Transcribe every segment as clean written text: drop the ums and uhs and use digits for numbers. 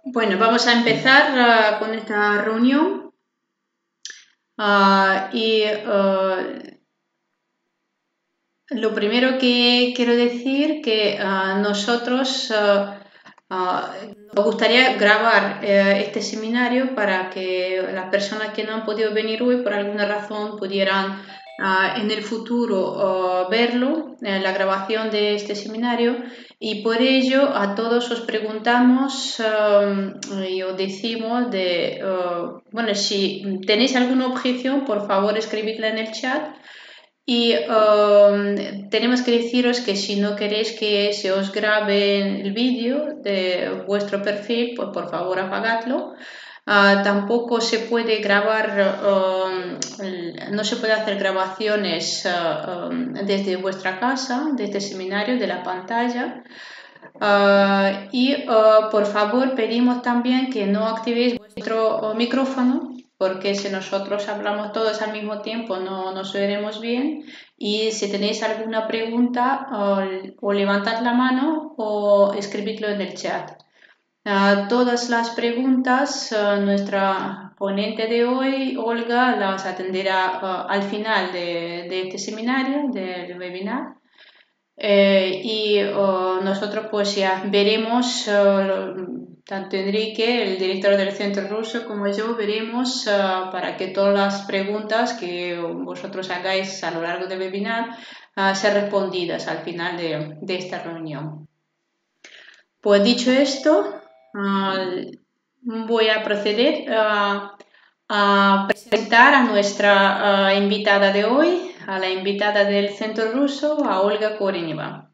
Bueno, vamos a empezar con esta reunión y lo primero que quiero decir que nosotros nos gustaría grabar este seminario para que las personas que no han podido venir hoy por alguna razón pudieran en el futuro verlo, la grabación de este seminario, y por ello a todos os preguntamos y os decimos bueno, si tenéis alguna objeción, por favor escribidla en el chat. Y tenemos que deciros que si no queréis que se os grabe el vídeo de vuestro perfil, pues por favor apagadlo. Tampoco se puede grabar, no se puede hacer grabaciones desde vuestra casa, desde el seminario, de la pantalla. Por favor pedimos también que no activéis vuestro micrófono, porque si nosotros hablamos todos al mismo tiempo no nos oiremos bien, y si tenéis alguna pregunta o levantad la mano o escribidlo en el chat. Todas las preguntas nuestra ponente de hoy, Olga, las atenderá al final de este seminario, del webinar. Nosotros pues ya veremos, tanto Enrique, el director del Centro Ruso, como yo, veremos para que todas las preguntas que vosotros hagáis a lo largo del webinar sean respondidas al final de esta reunión. Pues dicho esto, voy a proceder a presentar a nuestra invitada de hoy, a la invitada del Centro Ruso, a Olga Koreneva.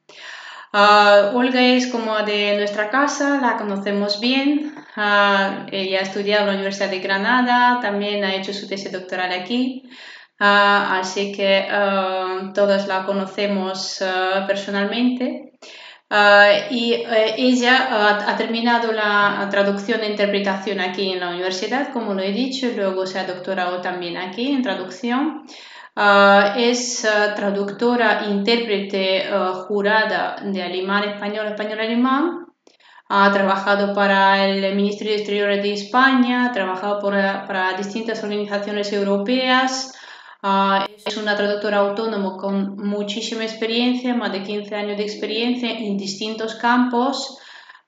Olga es como de nuestra casa, la conocemos bien. Ella ha estudiado en la Universidad de Granada, también ha hecho su tesis doctoral aquí. Así que todos la conocemos personalmente. Ella ha terminado la traducción e interpretación aquí en la universidad, como lo he dicho, y luego se ha doctorado también aquí en traducción. Es traductora, intérprete jurada de alemán, español, español-alemán. Ha trabajado para el Ministerio de Exteriores de España, ha trabajado para distintas organizaciones europeas. Es una traductora autónoma con muchísima experiencia, más de 15 años de experiencia en distintos campos,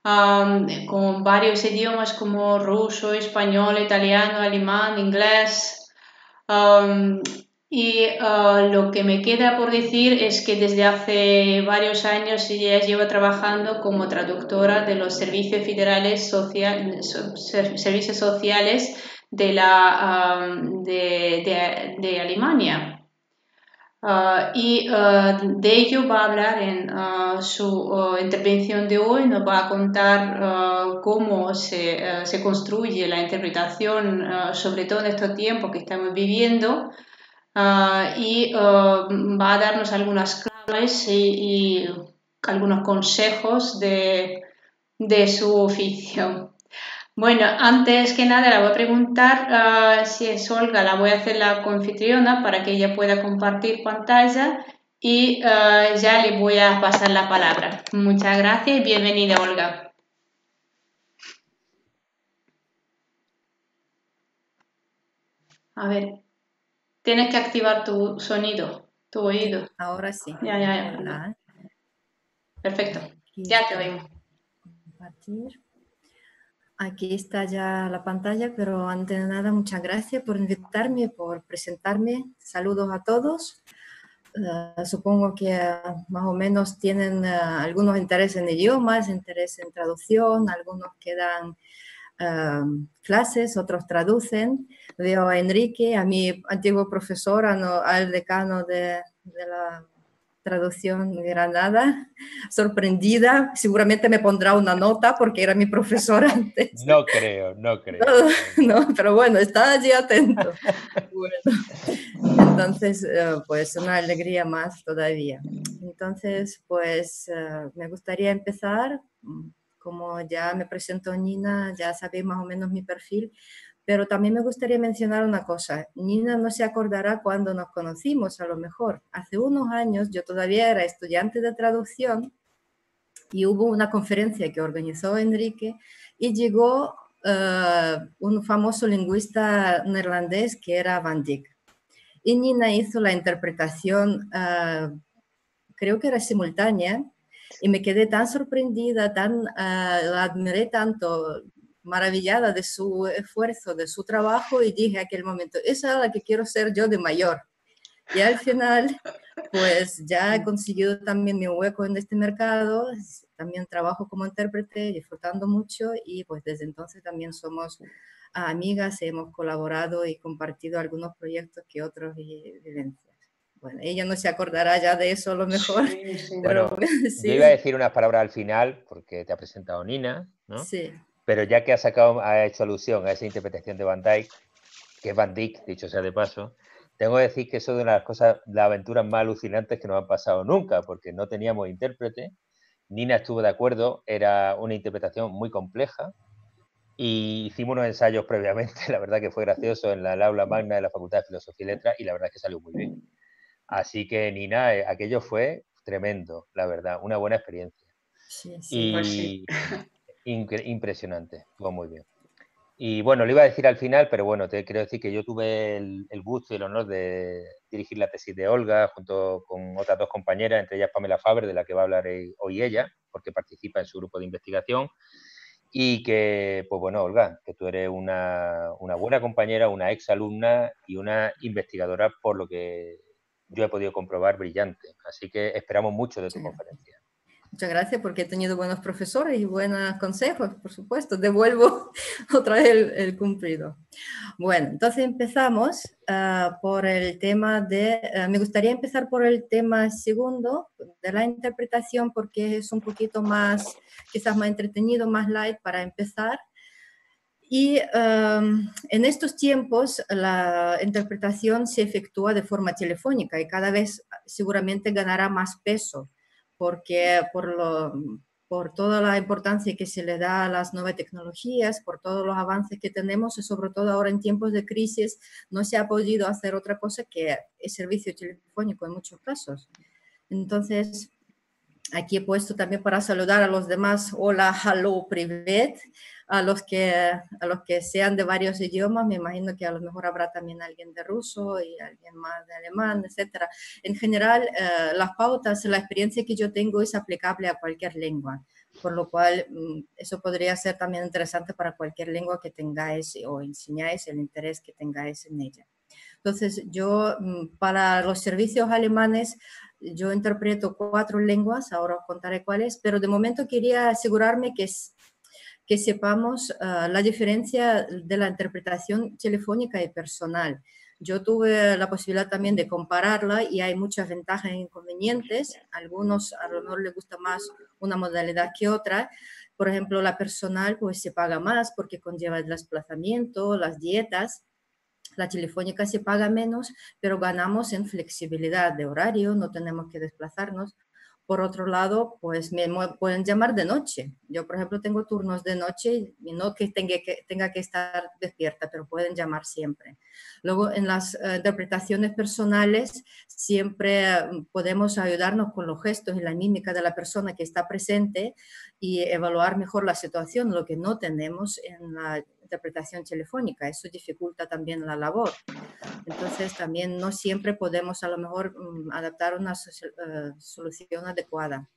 con varios idiomas como ruso, español, italiano, alemán, inglés. Lo que me queda por decir es que desde hace varios años ella lleva trabajando como traductora de los servicios federales servicios sociales de Alemania. De ello va a hablar en su intervención de hoy. Nos va a contar cómo se construye la interpretación, sobre todo en estos tiempos que estamos viviendo. Va a darnos algunas claves y algunos consejos de su oficio. Bueno, antes que nada la voy a preguntar si es Olga, la voy a hacer la anfitriona para que ella pueda compartir pantalla y ya le voy a pasar la palabra. Muchas gracias y bienvenida, Olga. A ver, tienes que activar tu sonido, tu oído. Ahora sí. Ya. Hola. Perfecto, Aquí ya te oímos. Compartir. Aquí está ya la pantalla, pero antes de nada, muchas gracias por invitarme, por presentarme. Saludos a todos. Supongo que más o menos tienen algunos intereses en idiomas, interés en traducción, algunos que dan clases, otros traducen. Veo a Enrique, a mi antiguo profesor, al decano de la traducción de Granada, sorprendida. Seguramente me pondrá una nota porque era mi profesor antes. No creo. No, pero bueno, está allí atento. Bueno, entonces, pues una alegría más todavía. Entonces, pues me gustaría empezar. Como ya me presentó Nina, ya sabéis más o menos mi perfil, pero también me gustaría mencionar una cosa. Nina no se acordará cuando nos conocimos, a lo mejor. Hace unos años yo todavía era estudiante de traducción y hubo una conferencia que organizó Enrique y llegó un famoso lingüista neerlandés que era Van Dijk. Y Nina hizo la interpretación, creo que era simultánea, y me quedé tan sorprendida, la admiré tanto, maravillada de su esfuerzo, de su trabajo, y dije en aquel momento, esa es la que quiero ser yo de mayor. Y al final, pues ya he conseguido también mi hueco en este mercado, también trabajo como intérprete, disfrutando mucho, y pues desde entonces también somos amigas, hemos colaborado y compartido algunos proyectos que otros vivencias. Bueno, ella no se acordará ya de eso a lo mejor, Sí, sí. pero Bueno, yo iba a sí, decir unas palabras al final, porque te ha presentado Nina, ¿no? sí. Pero ya que ha hecho alusión a esa interpretación de Van Dyke, que es Van Dyck, dicho sea de paso, tengo que decir que eso es una de las cosas, las aventuras más alucinantes que nos han pasado nunca, porque no teníamos intérprete. Nina estuvo de acuerdo, era una interpretación muy compleja, y hicimos unos ensayos previamente, la verdad que fue gracioso, en el aula magna de la Facultad de Filosofía y Letras, y la verdad es que salió muy bien. Así que Nina, aquello fue tremendo, la verdad, una buena experiencia. Sí, sí. Pues sí. Y impresionante, estuvo muy bien. Y bueno, lo iba a decir al final, pero bueno, te quiero decir que yo tuve el gusto y el honor de dirigir la tesis de Olga junto con otras dos compañeras, entre ellas Pamela Faber, de la que va a hablar hoy ella, porque participa en su grupo de investigación. Y que, pues bueno, Olga, que tú eres una buena compañera, una ex alumna y una investigadora, por lo que yo he podido comprobar, brillante. Así que esperamos mucho de tu conferencia. Muchas gracias porque he tenido buenos profesores y buenos consejos, por supuesto. Devuelvo otra vez el cumplido. Bueno, entonces empezamos por el tema de... me gustaría empezar por el tema segundo de la interpretación porque es un poquito más, quizás más entretenido, más light para empezar. Y en estos tiempos la interpretación se efectúa de forma telefónica y cada vez seguramente ganará más peso porque por toda la importancia que se le da a las nuevas tecnologías, por todos los avances que tenemos y sobre todo ahora en tiempos de crisis no se ha podido hacer otra cosa que el servicio telefónico en muchos casos. Entonces, aquí he puesto también para saludar a los demás, hola, hello, privet, a los que sean de varios idiomas, me imagino que a lo mejor habrá también alguien de ruso y alguien más de alemán, etcétera. En general, las pautas, la experiencia que yo tengo es aplicable a cualquier lengua, por lo cual eso podría ser también interesante para cualquier lengua que tengáis o enseñáis, el interés que tengáis en ella. Entonces, yo para los servicios alemanes, yo interpreto 4 lenguas, ahora os contaré cuáles, pero de momento quería asegurarme que sepamos la diferencia de la interpretación telefónica y personal. Yo tuve la posibilidad también de compararla y hay muchas ventajas e inconvenientes. Algunos a lo mejor les gusta más una modalidad que otra. Por ejemplo, la personal pues se paga más porque conlleva el desplazamiento, las dietas. La telefónica se paga menos, pero ganamos en flexibilidad de horario, no tenemos que desplazarnos. Por otro lado, pues me pueden llamar de noche. Yo, por ejemplo, tengo turnos de noche y no que tenga que estar despierta, pero pueden llamar siempre. Luego, en las interpretaciones personales, siempre podemos ayudarnos con los gestos y la mímica de la persona que está presente y evaluar mejor la situación, lo que no tenemos en la interpretación telefónica. Eso dificulta también la labor. Entonces, también no siempre podemos a lo mejor adaptar una solución adecuada.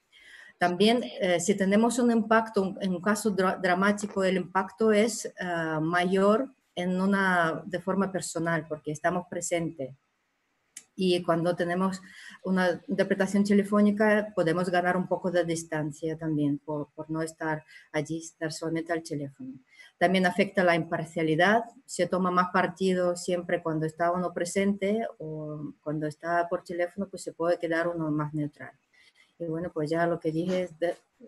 También, si tenemos un impacto, en un caso dramático, el impacto es mayor de forma personal, porque estamos presentes. Y cuando tenemos una interpretación telefónica, podemos ganar un poco de distancia también por no estar allí, estar solamente al teléfono. También afecta la imparcialidad, se toma más partido siempre cuando está uno presente o cuando está por teléfono, pues se puede quedar uno más neutral. Y bueno, pues ya lo que dije,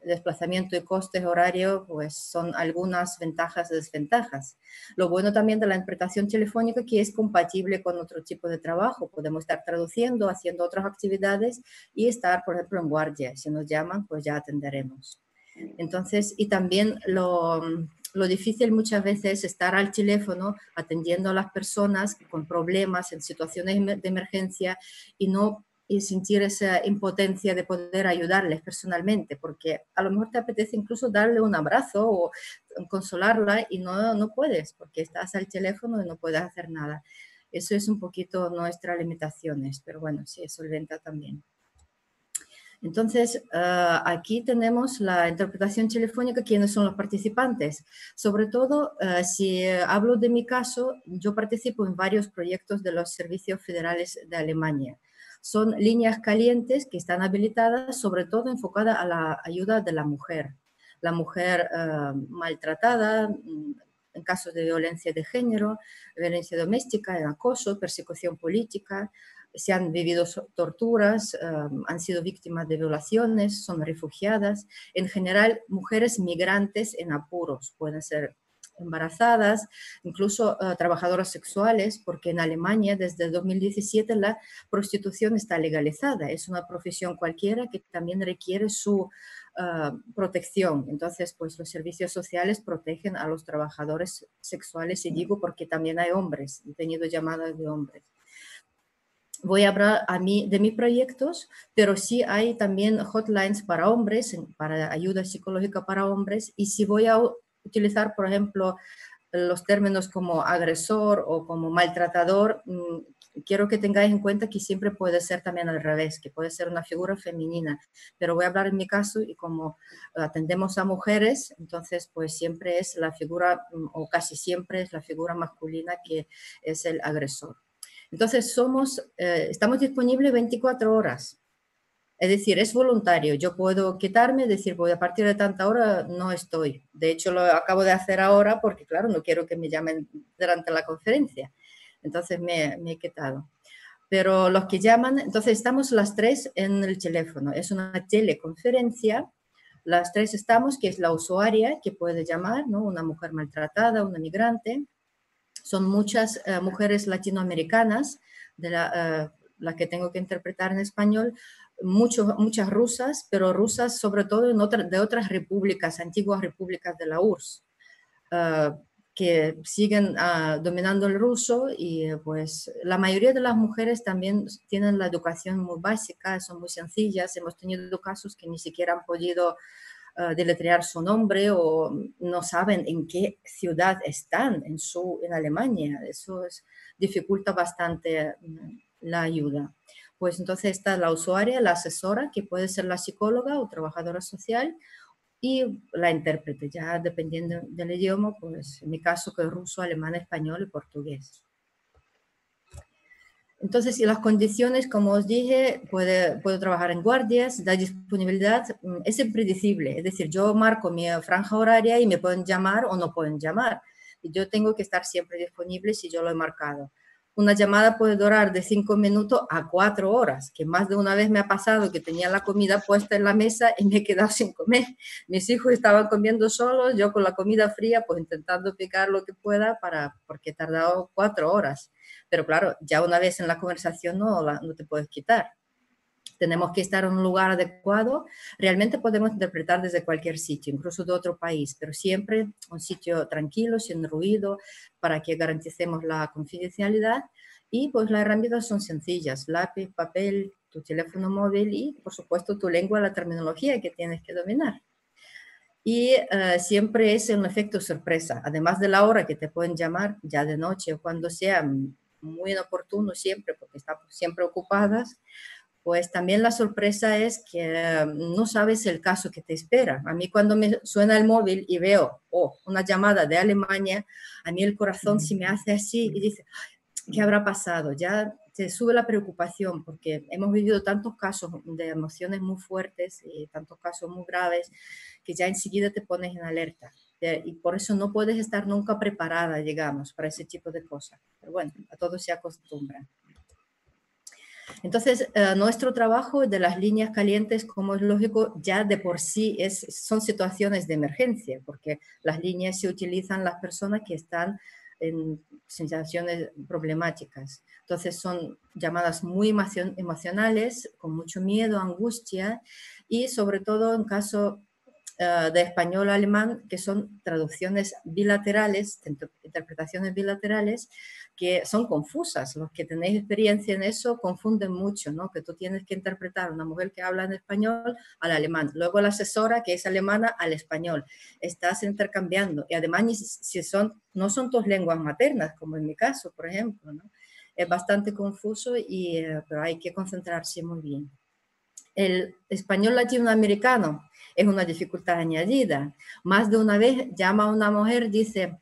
desplazamiento y costes horarios, pues son algunas ventajas y desventajas. Lo bueno también de la interpretación telefónica es que es compatible con otro tipo de trabajo. Podemos estar traduciendo, haciendo otras actividades y estar, por ejemplo, en guardia. Si nos llaman, pues ya atenderemos. Entonces, y también lo difícil muchas veces es estar al teléfono atendiendo a las personas con problemas en situaciones de emergencia y no y sentir esa impotencia de poder ayudarles personalmente, porque a lo mejor te apetece incluso darle un abrazo o consolarla y no puedes, porque estás al teléfono y no puedes hacer nada. Eso es un poquito nuestras limitaciones, pero bueno, sí, es solventa también. Entonces, aquí tenemos la interpretación telefónica, quiénes son los participantes. Sobre todo, si hablo de mi caso, yo participo en varios proyectos de los servicios federales de Alemania. Son líneas calientes que están habilitadas, sobre todo enfocadas a la ayuda de la mujer maltratada, en casos de violencia de género, violencia doméstica, acoso, persecución política, se han vivido torturas, han sido víctimas de violaciones, son refugiadas. En general, mujeres migrantes en apuros, pueden ser embarazadas, incluso trabajadoras sexuales, porque en Alemania desde 2017 la prostitución está legalizada. Es una profesión cualquiera que también requiere su protección. Entonces, pues los servicios sociales protegen a los trabajadores sexuales, y digo porque también hay hombres, he tenido llamadas de hombres. Voy a hablar de mis proyectos, pero sí hay también hotlines para hombres, para ayuda psicológica para hombres, y si voy a utilizar, por ejemplo, los términos como agresor o como maltratador, quiero que tengáis en cuenta que siempre puede ser también al revés, que puede ser una figura femenina, pero voy a hablar en mi caso y como atendemos a mujeres, entonces pues siempre es la figura, o casi siempre es la figura masculina que es el agresor. Entonces estamos disponibles 24 horas. Es decir, es voluntario. Yo puedo quitarme, decir, pues a partir de tanta hora no estoy. De hecho, lo acabo de hacer ahora porque, claro, no quiero que me llamen durante la conferencia. Entonces me he quitado. Pero los que llaman, entonces estamos las tres en el teléfono. Es una teleconferencia. Las tres estamos, que es la usuaria que puede llamar, ¿no? Una mujer maltratada, una migrante. Son muchas mujeres latinoamericanas, de la que tengo que interpretar en español, muchas rusas, pero rusas sobre todo de otras repúblicas, antiguas repúblicas de la URSS, que siguen dominando el ruso, y pues la mayoría de las mujeres también tienen la educación muy básica, son muy sencillas. Hemos tenido casos que ni siquiera han podido deletrear su nombre o no saben en qué ciudad están en Alemania. Eso dificulta bastante la ayuda. Pues entonces está la usuaria, la asesora, que puede ser la psicóloga o trabajadora social, y la intérprete, ya dependiendo del idioma, pues en mi caso que es ruso, alemán, español y portugués. Entonces, y las condiciones, como os dije, puedo trabajar en guardias, la disponibilidad es impredecible, es decir, yo marco mi franja horaria y me pueden llamar o no pueden llamar. Y yo tengo que estar siempre disponible si yo lo he marcado. Una llamada puede durar de 5 minutos a 4 horas, que más de una vez me ha pasado que tenía la comida puesta en la mesa y me he quedado sin comer. Mis hijos estaban comiendo solos, yo con la comida fría, pues intentando picar lo que pueda porque he tardado 4 horas. Pero claro, ya una vez en la conversación no te puedes quitar. Tenemos que estar en un lugar adecuado. Realmente podemos interpretar desde cualquier sitio, incluso de otro país, pero siempre un sitio tranquilo, sin ruido, para que garanticemos la confidencialidad. Y pues las herramientas son sencillas: lápiz, papel, tu teléfono móvil y, por supuesto, tu lengua, la terminología que tienes que dominar. Y siempre es un efecto sorpresa, además de la hora que te pueden llamar, ya de noche o cuando sea, muy inoportuno siempre, porque estamos siempre ocupadas. Pues también la sorpresa es que no sabes el caso que te espera. A mí cuando me suena el móvil y veo una llamada de Alemania, a mí el corazón se me hace así y dice, ¿qué habrá pasado? Ya te sube la preocupación porque hemos vivido tantos casos de emociones muy fuertes y tantos casos muy graves que ya enseguida te pones en alerta. Y por eso no puedes estar nunca preparada, digamos, para ese tipo de cosas. Pero bueno, a todos se acostumbran. Entonces, nuestro trabajo de las líneas calientes, como es lógico, ya de por sí son situaciones de emergencia, porque las líneas se utilizan las personas que están en situaciones problemáticas. Entonces, son llamadas muy emocionales, con mucho miedo, angustia, y sobre todo en caso de español a alemán, que son traducciones bilaterales, interpretaciones bilaterales, que son confusas. Los que tenéis experiencia en eso confunden mucho, ¿no? Que tú tienes que interpretar a una mujer que habla en español al alemán, luego la asesora que es alemana al español. Estás intercambiando y además si no son tus lenguas maternas, como en mi caso, por ejemplo, ¿no? Es bastante confuso, pero hay que concentrarse muy bien. El español latinoamericano es una dificultad añadida. Más de una vez llama a una mujer, dice,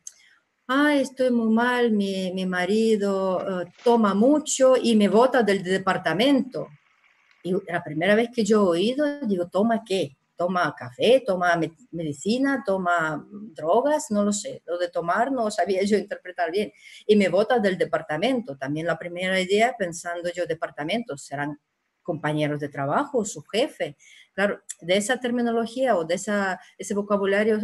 ay, estoy muy mal, mi marido toma mucho y me bota del departamento. Y la primera vez que yo he oído, digo, ¿toma qué? ¿Toma café? ¿Toma medicina? ¿Toma drogas? No lo sé. Lo de tomar no sabía yo interpretar bien. Y me bota del departamento. También la primera idea, pensando yo, departamentos, serán compañeros de trabajo, su jefe. Claro, de esa terminología o de ese vocabulario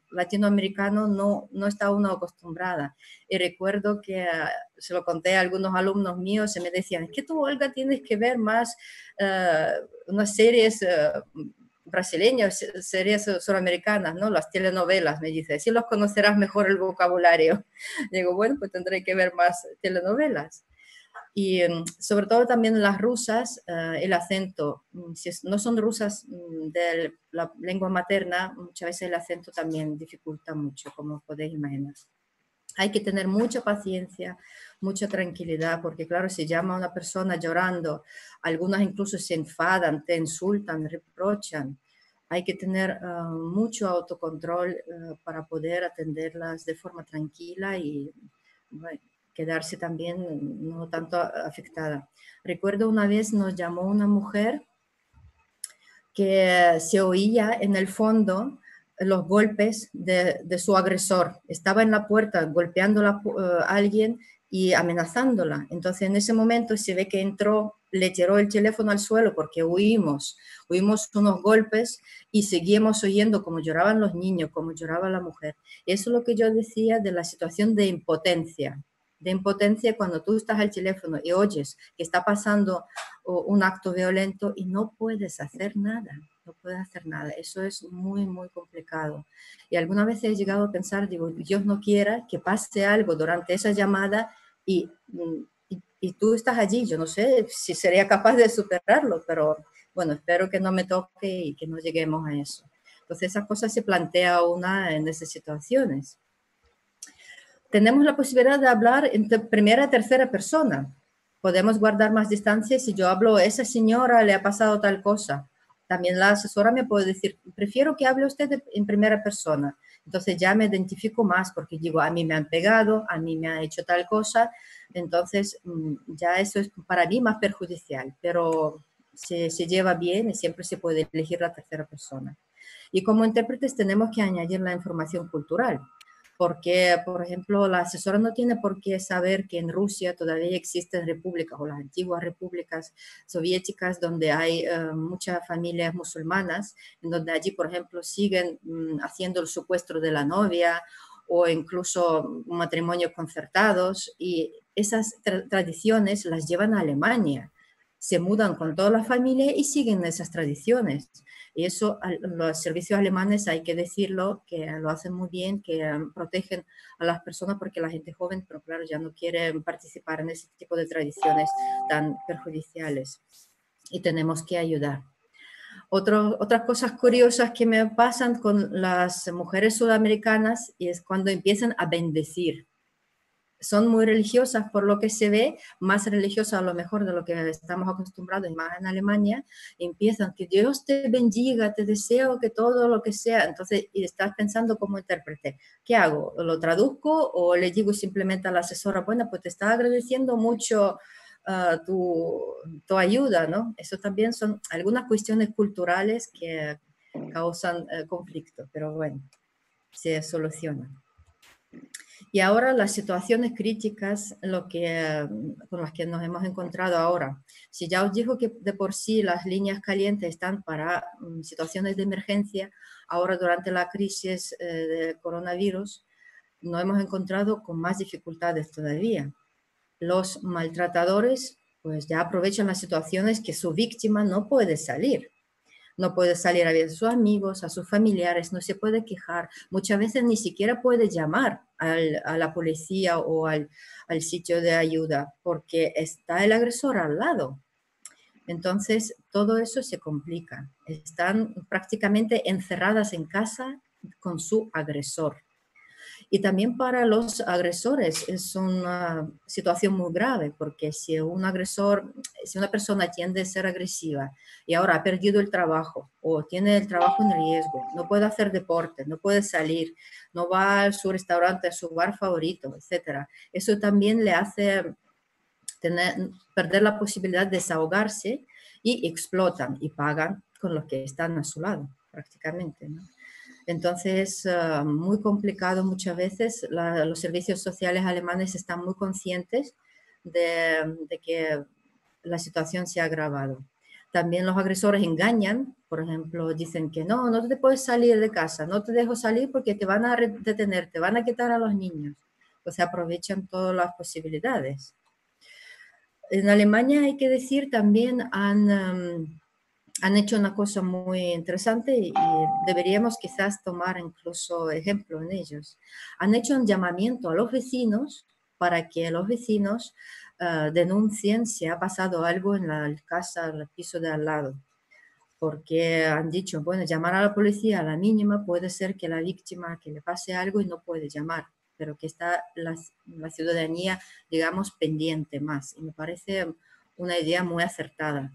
latinoamericano no está uno acostumbrada. Y recuerdo que se lo conté a algunos alumnos míos y me decían, es que tú, Olga, tienes que ver más unas series brasileñas, series suramericanas, ¿no? Las telenovelas, me dice, así los conocerás mejor el vocabulario. Digo, bueno, pues tendré que ver más telenovelas. Y sobre todo también las rusas, el acento, si no son rusas de la lengua materna, muchas veces el acento también dificulta mucho, como podéis imaginar. Hay que tener mucha paciencia, mucha tranquilidad, porque claro, si llama a una persona llorando, algunas incluso se enfadan, te insultan, reprochan. Hay que tener mucho autocontrol para poder atenderlas de forma tranquila y bueno, quedarse también no tanto afectada. Recuerdo una vez nos llamó una mujer que se oía en el fondo los golpes de su agresor. Estaba en la puerta golpeando a alguien y amenazándola. Entonces en ese momento se ve que entró, le tiró el teléfono al suelo porque oímos unos golpes y seguimos oyendo cómo lloraban los niños, cómo lloraba la mujer. Eso es lo que yo decía de la situación de impotencia cuando tú estás al teléfono y oyes que está pasando un acto violento y no puedes hacer nada, no puedes hacer nada. Eso es muy, muy complicado. Y alguna vez he llegado a pensar, digo, Dios no quiera que pase algo durante esa llamada y tú estás allí. Yo no sé si sería capaz de superarlo, pero bueno, espero que no me toque y que no lleguemos a eso. Entonces esas cosas se plantea una en esas situaciones. Tenemos la posibilidad de hablar en primera y tercera persona. Podemos guardar más distancia si yo hablo, esa señora le ha pasado tal cosa. También la asesora me puede decir, prefiero que hable usted en primera persona. Entonces ya me identifico más porque digo, a mí me han pegado, a mí me han hecho tal cosa. Entonces ya eso es para mí más perjudicial, pero se lleva bien y siempre se puede elegir la tercera persona. Y como intérpretes tenemos que añadir la información cultural. Porque, por ejemplo, la asesora no tiene por qué saber que en Rusia todavía existen repúblicas o las antiguas repúblicas soviéticas donde hay muchas familias musulmanas, en donde allí, por ejemplo, siguen haciendo el secuestro de la novia o incluso matrimonios concertados, y esas tradiciones las llevan a Alemania. Se mudan con toda la familia y siguen esas tradiciones. Y eso, los servicios alemanes, hay que decirlo, que lo hacen muy bien, que protegen a las personas porque la gente joven, pero claro, ya no quiere participar en ese tipo de tradiciones tan perjudiciales. Y tenemos que ayudar. Otras cosas curiosas que me pasan con las mujeres sudamericanas y es cuando empiezan a bendecir. Son muy religiosas por lo que se ve, más religiosas a lo mejor de lo que estamos acostumbrados, y más en Alemania, empiezan, que Dios te bendiga, te deseo que todo lo que sea. Entonces, y estás pensando como intérprete, ¿qué hago? ¿Lo traduzco o le digo simplemente a la asesora, bueno, pues te está agradeciendo mucho tu ayuda, ¿no? Eso también son algunas cuestiones culturales que causan conflicto, pero bueno, se solucionan. Y ahora las situaciones críticas con las que nos hemos encontrado ahora. Si ya os digo que de por sí las líneas calientes están para situaciones de emergencia, ahora durante la crisis de coronavirus nos hemos encontrado con más dificultades todavía. Los maltratadores pues ya aprovechan las situaciones que su víctima no puede salir. no puede salir a ver a sus amigos, a sus familiares, no se puede quejar. Muchas veces ni siquiera puede llamar a la policía o al sitio de ayuda porque está el agresor al lado. Entonces, todo eso se complica. Están prácticamente encerradas en casa con su agresor. Y también para los agresores es una situación muy grave, porque si un agresor, si una persona tiende a ser agresiva y ahora ha perdido el trabajo o tiene el trabajo en riesgo, no puede hacer deporte, no puede salir, no va a su restaurante, a su bar favorito, etc. Eso también le hace perder la posibilidad de desahogarse y explotan y pagan con los que están a su lado, prácticamente, ¿no? Entonces, muy complicado muchas veces. Los servicios sociales alemanes están muy conscientes de que la situación se ha agravado. También los agresores engañan, por ejemplo, dicen que no, no te puedes salir de casa, no te dejo salir porque te van a detener, te van a quitar a los niños. O sea, aprovechan todas las posibilidades. En Alemania, hay que decir, también han hecho una cosa muy interesante y deberíamos quizás tomar incluso ejemplo en ellos. Han hecho un llamamiento a los vecinos para que los vecinos denuncien si ha pasado algo en la casa, en el piso de al lado. Porque han dicho, bueno, llamar a la policía a la mínima puede ser que la víctima que le pase algo y no puede llamar, pero que está la ciudadanía, digamos, pendiente más. Y me parece una idea muy acertada.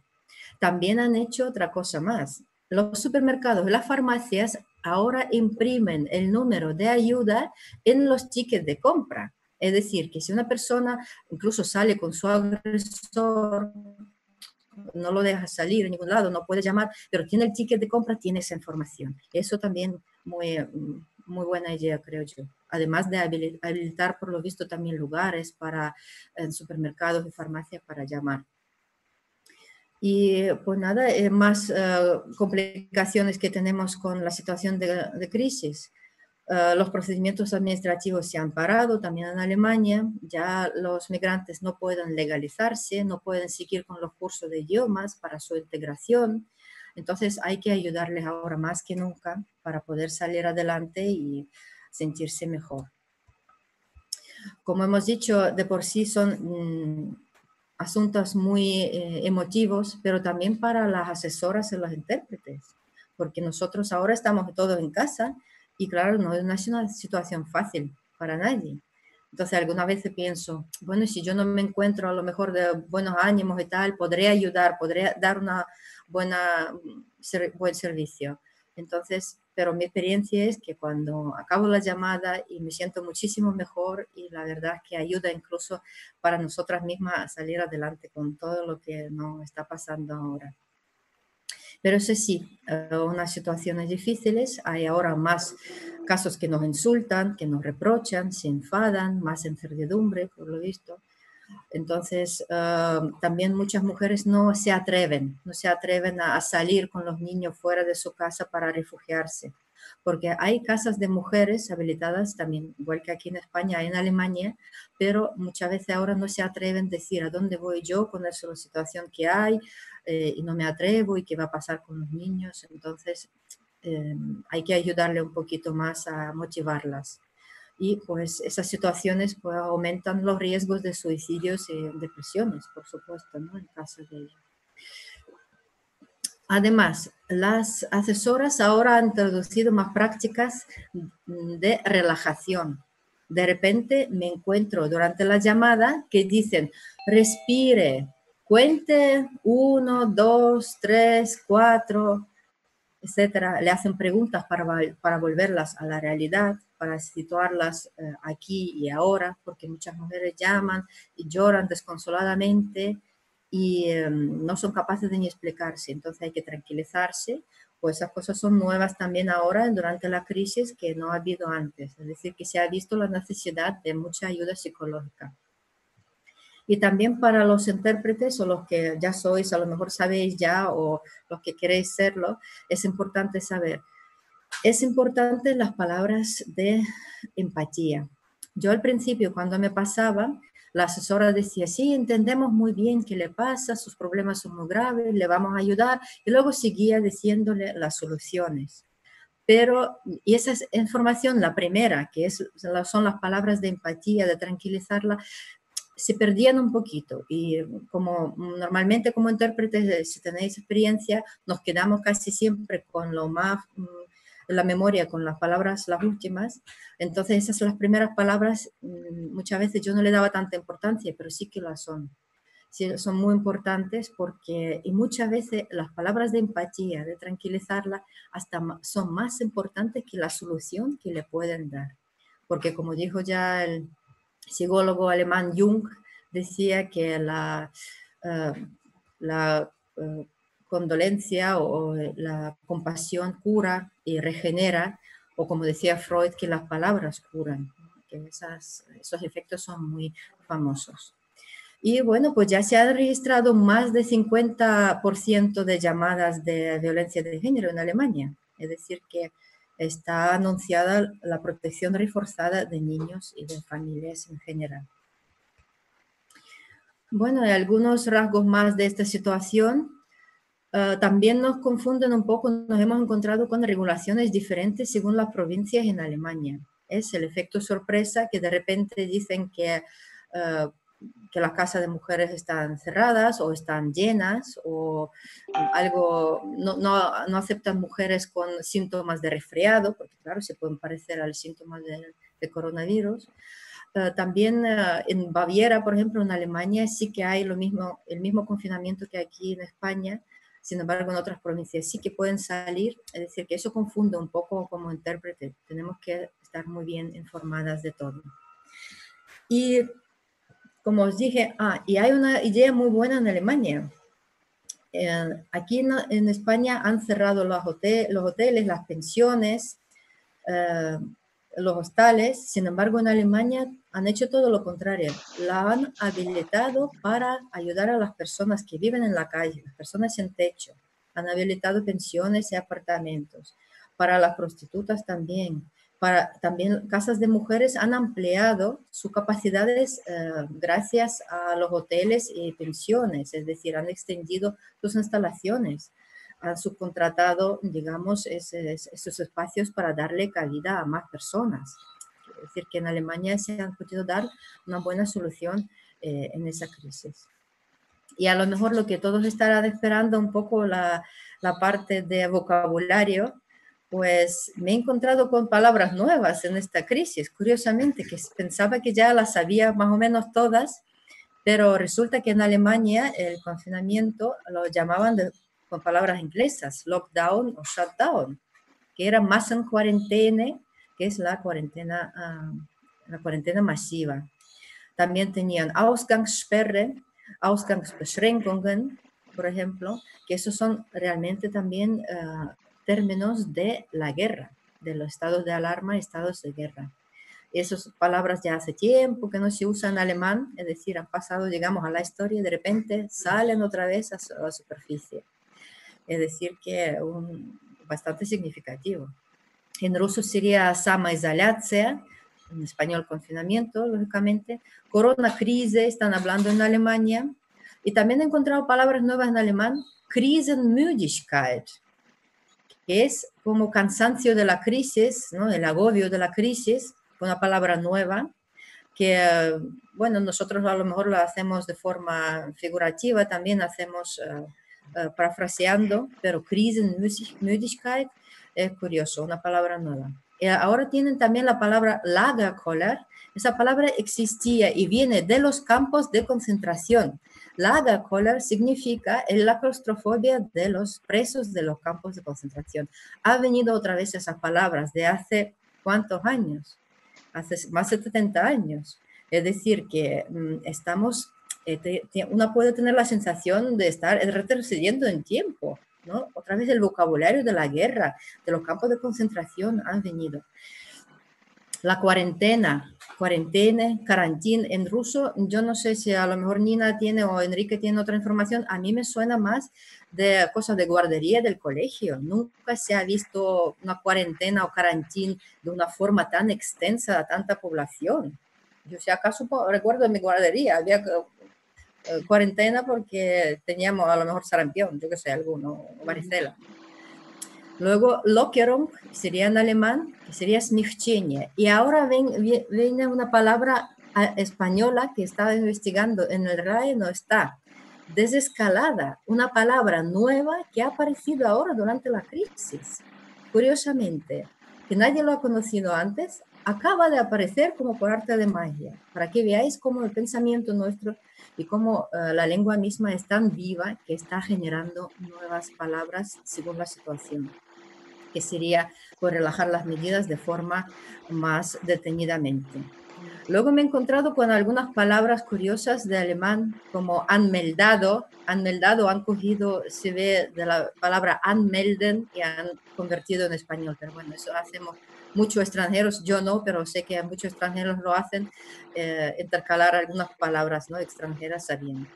También han hecho otra cosa más. Los supermercados y las farmacias ahora imprimen el número de ayuda en los tickets de compra. Es decir, que si una persona incluso sale con su agresor, no lo deja salir a ningún lado, no puede llamar, pero tiene el ticket de compra, tiene esa información. Eso también muy buena idea, creo yo. Además de habilitar, por lo visto, también lugares para supermercados y farmacias para llamar. Y pues nada, más complicaciones que tenemos con la situación de crisis. Los procedimientos administrativos se han parado también en Alemania, ya los migrantes no pueden legalizarse, no pueden seguir con los cursos de idiomas para su integración. Entonces hay que ayudarles ahora más que nunca para poder salir adelante y sentirse mejor. Como hemos dicho, de por sí son asuntos muy emotivos, pero también para las asesoras y los intérpretes, porque nosotros ahora estamos todos en casa y claro, no es una situación fácil para nadie. Entonces algunas veces pienso, bueno, si yo no me encuentro a lo mejor de buenos ánimos y tal, podré ayudar, podré dar una buen servicio. Entonces, pero mi experiencia es que cuando acabo la llamada y me siento muchísimo mejor y la verdad es que ayuda incluso para nosotras mismas a salir adelante con todo lo que nos está pasando ahora. Pero eso sí, unas situaciones difíciles, hay ahora más casos que nos insultan, que nos reprochan, se enfadan, más incertidumbre, por lo visto. Entonces, también muchas mujeres no se atreven a salir con los niños fuera de su casa para refugiarse, porque hay casas de mujeres habilitadas también, igual que aquí en España, en Alemania, pero muchas veces ahora no se atreven a decir a dónde voy yo con esa situación que hay y no me atrevo y qué va a pasar con los niños. Entonces, hay que ayudarle un poquito más a motivarlas. Y pues esas situaciones pues, aumentan los riesgos de suicidios y depresiones, por supuesto, ¿no? En caso de ello. Además, las asesoras ahora han introducido más prácticas de relajación. De repente me encuentro durante la llamada que dicen, respire, cuente 1, 2, 3, 4, etcétera. Le hacen preguntas para volverlas a la realidad, para situarlas aquí y ahora, porque muchas mujeres llaman y lloran desconsoladamente y no son capaces de ni explicarse. Entonces hay que tranquilizarse, pues esas cosas son nuevas también ahora durante la crisis que no ha habido antes. Es decir, que se ha visto la necesidad de mucha ayuda psicológica. Y también para los intérpretes o los que ya sois, a lo mejor sabéis ya o los que queréis serlo, es importante saber. Es importante las palabras de empatía. Yo al principio cuando me pasaba, la asesora decía, sí, entendemos muy bien qué le pasa, sus problemas son muy graves, le vamos a ayudar, y luego seguía diciéndole las soluciones. Pero, y esa es información, la primera, que son las palabras de empatía, de tranquilizarla, se perdían un poquito. Y como normalmente como intérpretes, si tenéis experiencia, nos quedamos casi siempre con lo más, la memoria, con las palabras, las últimas. Entonces esas son las primeras palabras, muchas veces yo no le daba tanta importancia, pero sí que las son. Sí, son muy importantes porque, y muchas veces las palabras de empatía, de tranquilizarla, hasta son más importantes que la solución que le pueden dar. Porque como dijo ya el psicólogo alemán Jung, decía que condolencia o la compasión cura y regenera, o como decía Freud, que las palabras curan, que esos efectos son muy famosos. Y bueno, pues ya se ha registrado más de 50% de llamadas de violencia de género en Alemania. Es decir, que está anunciada la protección reforzada de niños y de familias en general. Bueno, hay algunos rasgos más de esta situación. También nos confunden un poco, nos hemos encontrado con regulaciones diferentes según las provincias en Alemania. Es el efecto sorpresa que de repente dicen que las casas de mujeres están cerradas o están llenas o algo, no aceptan mujeres con síntomas de resfriado, porque claro, se pueden parecer al síntoma de coronavirus. También en Baviera, por ejemplo, en Alemania, sí que hay el mismo confinamiento que aquí en España. Sin embargo, en otras provincias sí que pueden salir. Es decir, que eso confunde un poco como intérprete. Tenemos que estar muy bien informadas de todo. Y como os dije, y hay una idea muy buena en Alemania. Aquí en España han cerrado los hoteles, las pensiones, los hostales. Sin embargo, en Alemania han hecho todo lo contrario. La han habilitado para ayudar a las personas que viven en la calle, las personas sin techo. Han habilitado pensiones y apartamentos. Para las prostitutas también. También casas de mujeres han ampliado sus capacidades gracias a los hoteles y pensiones. Es decir, han extendido sus instalaciones. Han subcontratado, digamos, esos espacios para darle cabida a más personas. Es decir, que en Alemania se han podido dar una buena solución en esa crisis. Y a lo mejor lo que todos estarán esperando un poco la parte de vocabulario, pues me he encontrado con palabras nuevas en esta crisis, curiosamente, que pensaba que ya las sabía más o menos todas, pero resulta que en Alemania el confinamiento lo llamaban con palabras inglesas, lockdown o shutdown, que era Massenquarantäne, que es la cuarentena masiva. También tenían Ausgangssperre, Ausgangsbeschränkungen, por ejemplo, que esos son realmente también términos de la guerra, de los estados de alarma y estados de guerra. Esas palabras ya hace tiempo que no se usan en alemán, es decir, han pasado, digamos, a la historia y de repente salen otra vez a la superficie. Es decir, que bastante significativo. En ruso sería samoizolaция, en español confinamiento, lógicamente. Corona crisis, están hablando en Alemania. Y también he encontrado palabras nuevas en alemán, Krisenmüdigkeit, que es como cansancio de la crisis, ¿no? El agobio de la crisis, una palabra nueva, que, bueno, nosotros a lo mejor lo hacemos de forma figurativa, también hacemos parafraseando, pero Krisenmüdigkeit es curioso, una palabra nueva. Ahora tienen también la palabra Lagerkoller. Esa palabra existía y viene de los campos de concentración. Lagerkoller significa la claustrofobia de los presos de los campos de concentración. Ha venido otra vez esas palabras de hace ¿cuántos años? Hace más de 70 años. Es decir, que estamos, uno puede tener la sensación de estar retrocediendo en tiempo, ¿no? Otra vez el vocabulario de la guerra, de los campos de concentración han venido. La cuarentena, karantin en ruso, yo no sé si a lo mejor Nina tiene o Enrique tiene otra información, a mí me suena más de cosas de guardería del colegio. Nunca se ha visto una cuarentena o karantin de una forma tan extensa a tanta población. Yo si acaso recuerdo en mi guardería, había cuarentena porque teníamos a lo mejor sarampión, yo que sé, alguno, o varicela. Luego, Lockerung sería en alemán, que sería смягчение. Y ahora viene una palabra española que estaba investigando, en el RAE no está. Desescalada, una palabra nueva que ha aparecido ahora durante la crisis. Curiosamente, que nadie lo ha conocido antes, acaba de aparecer como por arte de magia, para que veáis cómo el pensamiento nuestro y cómo la lengua misma es tan viva que está generando nuevas palabras según la situación, que sería pues, relajar las medidas de forma más detenidamente. Luego me he encontrado con algunas palabras curiosas de alemán, como anmeldado, han cogido, se ve de la palabra anmelden y han convertido en español, pero bueno, eso hacemos muchos extranjeros, yo no, pero sé que muchos extranjeros lo hacen, intercalar algunas palabras, ¿no?, extranjeras sabiendo.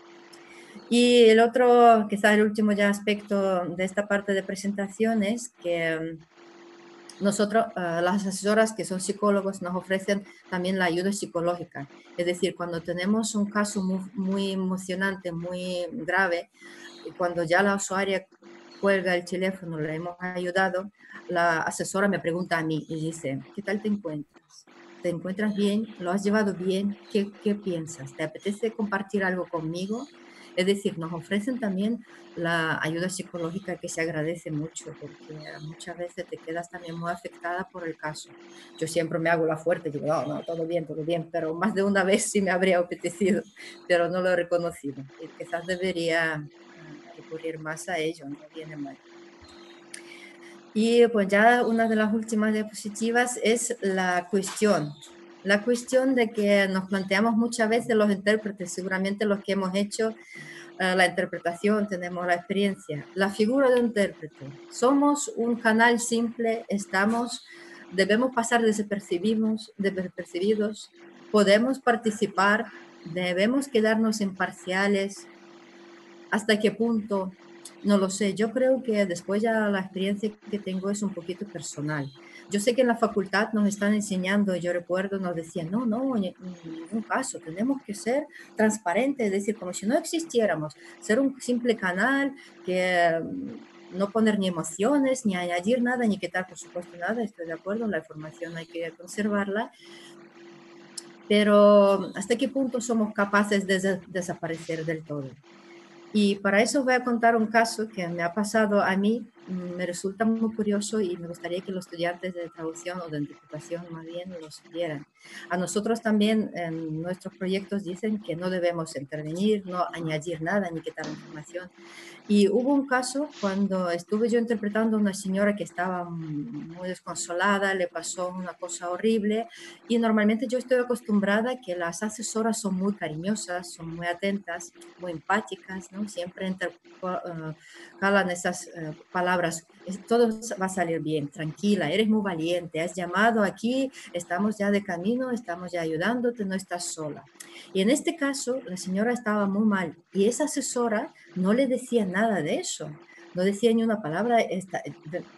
Y el otro, quizás el último ya aspecto de esta parte de presentación es que nosotros, las asesoras que son psicólogos, nos ofrecen también la ayuda psicológica. Es decir, cuando tenemos un caso muy emocionante, muy grave, y cuando ya la usuaria cuelga el teléfono, le hemos ayudado, la asesora me pregunta a mí y dice, ¿qué tal te encuentras? ¿Te encuentras bien? ¿Lo has llevado bien? ¿Qué piensas? ¿Te apetece compartir algo conmigo? Es decir, nos ofrecen también la ayuda psicológica, que se agradece mucho porque muchas veces te quedas también muy afectada por el caso. Yo siempre me hago la fuerte, digo, no, todo bien, pero más de una vez sí me habría apetecido, pero no lo he reconocido y quizás debería recurrir más a ello, no viene mal. Y pues ya una de las últimas diapositivas es la cuestión de que nos planteamos muchas veces los intérpretes, seguramente los que hemos hecho la interpretación, tenemos la experiencia. La figura de intérprete. Somos un canal simple, debemos pasar desapercibidos, podemos participar, debemos quedarnos imparciales. ¿Hasta qué punto? No lo sé. Yo creo que después ya la experiencia que tengo es un poquito personal. Yo sé que en la facultad nos están enseñando, yo recuerdo, nos decían, no, en ningún caso, tenemos que ser transparentes, es decir, como si no existiéramos, ser un simple canal que no poner ni emociones, ni añadir nada, ni quitar, por supuesto, nada, estoy de acuerdo, la información hay que conservarla, pero ¿hasta qué punto somos capaces de desaparecer del todo? Y para eso voy a contar un caso que me ha pasado a mí, me resulta muy curioso y me gustaría que los estudiantes de traducción o de interpretación más bien lo supieran. A nosotros también en nuestros proyectos dicen que no debemos intervenir, no añadir nada ni quitar información. Y hubo un caso cuando estuve yo interpretando a una señora que estaba muy desconsolada, le pasó una cosa horrible y normalmente yo estoy acostumbrada a que las asesoras son muy cariñosas, son muy atentas, muy empáticas, ¿no? Siempre intercalan esas palabras, todo va a salir bien, tranquila, eres muy valiente, has llamado aquí, estamos ya de camino, estamos ya ayudándote, no estás sola. Y en este caso, la señora estaba muy mal y esa asesora no le decía nada de eso, no decía ni una palabra,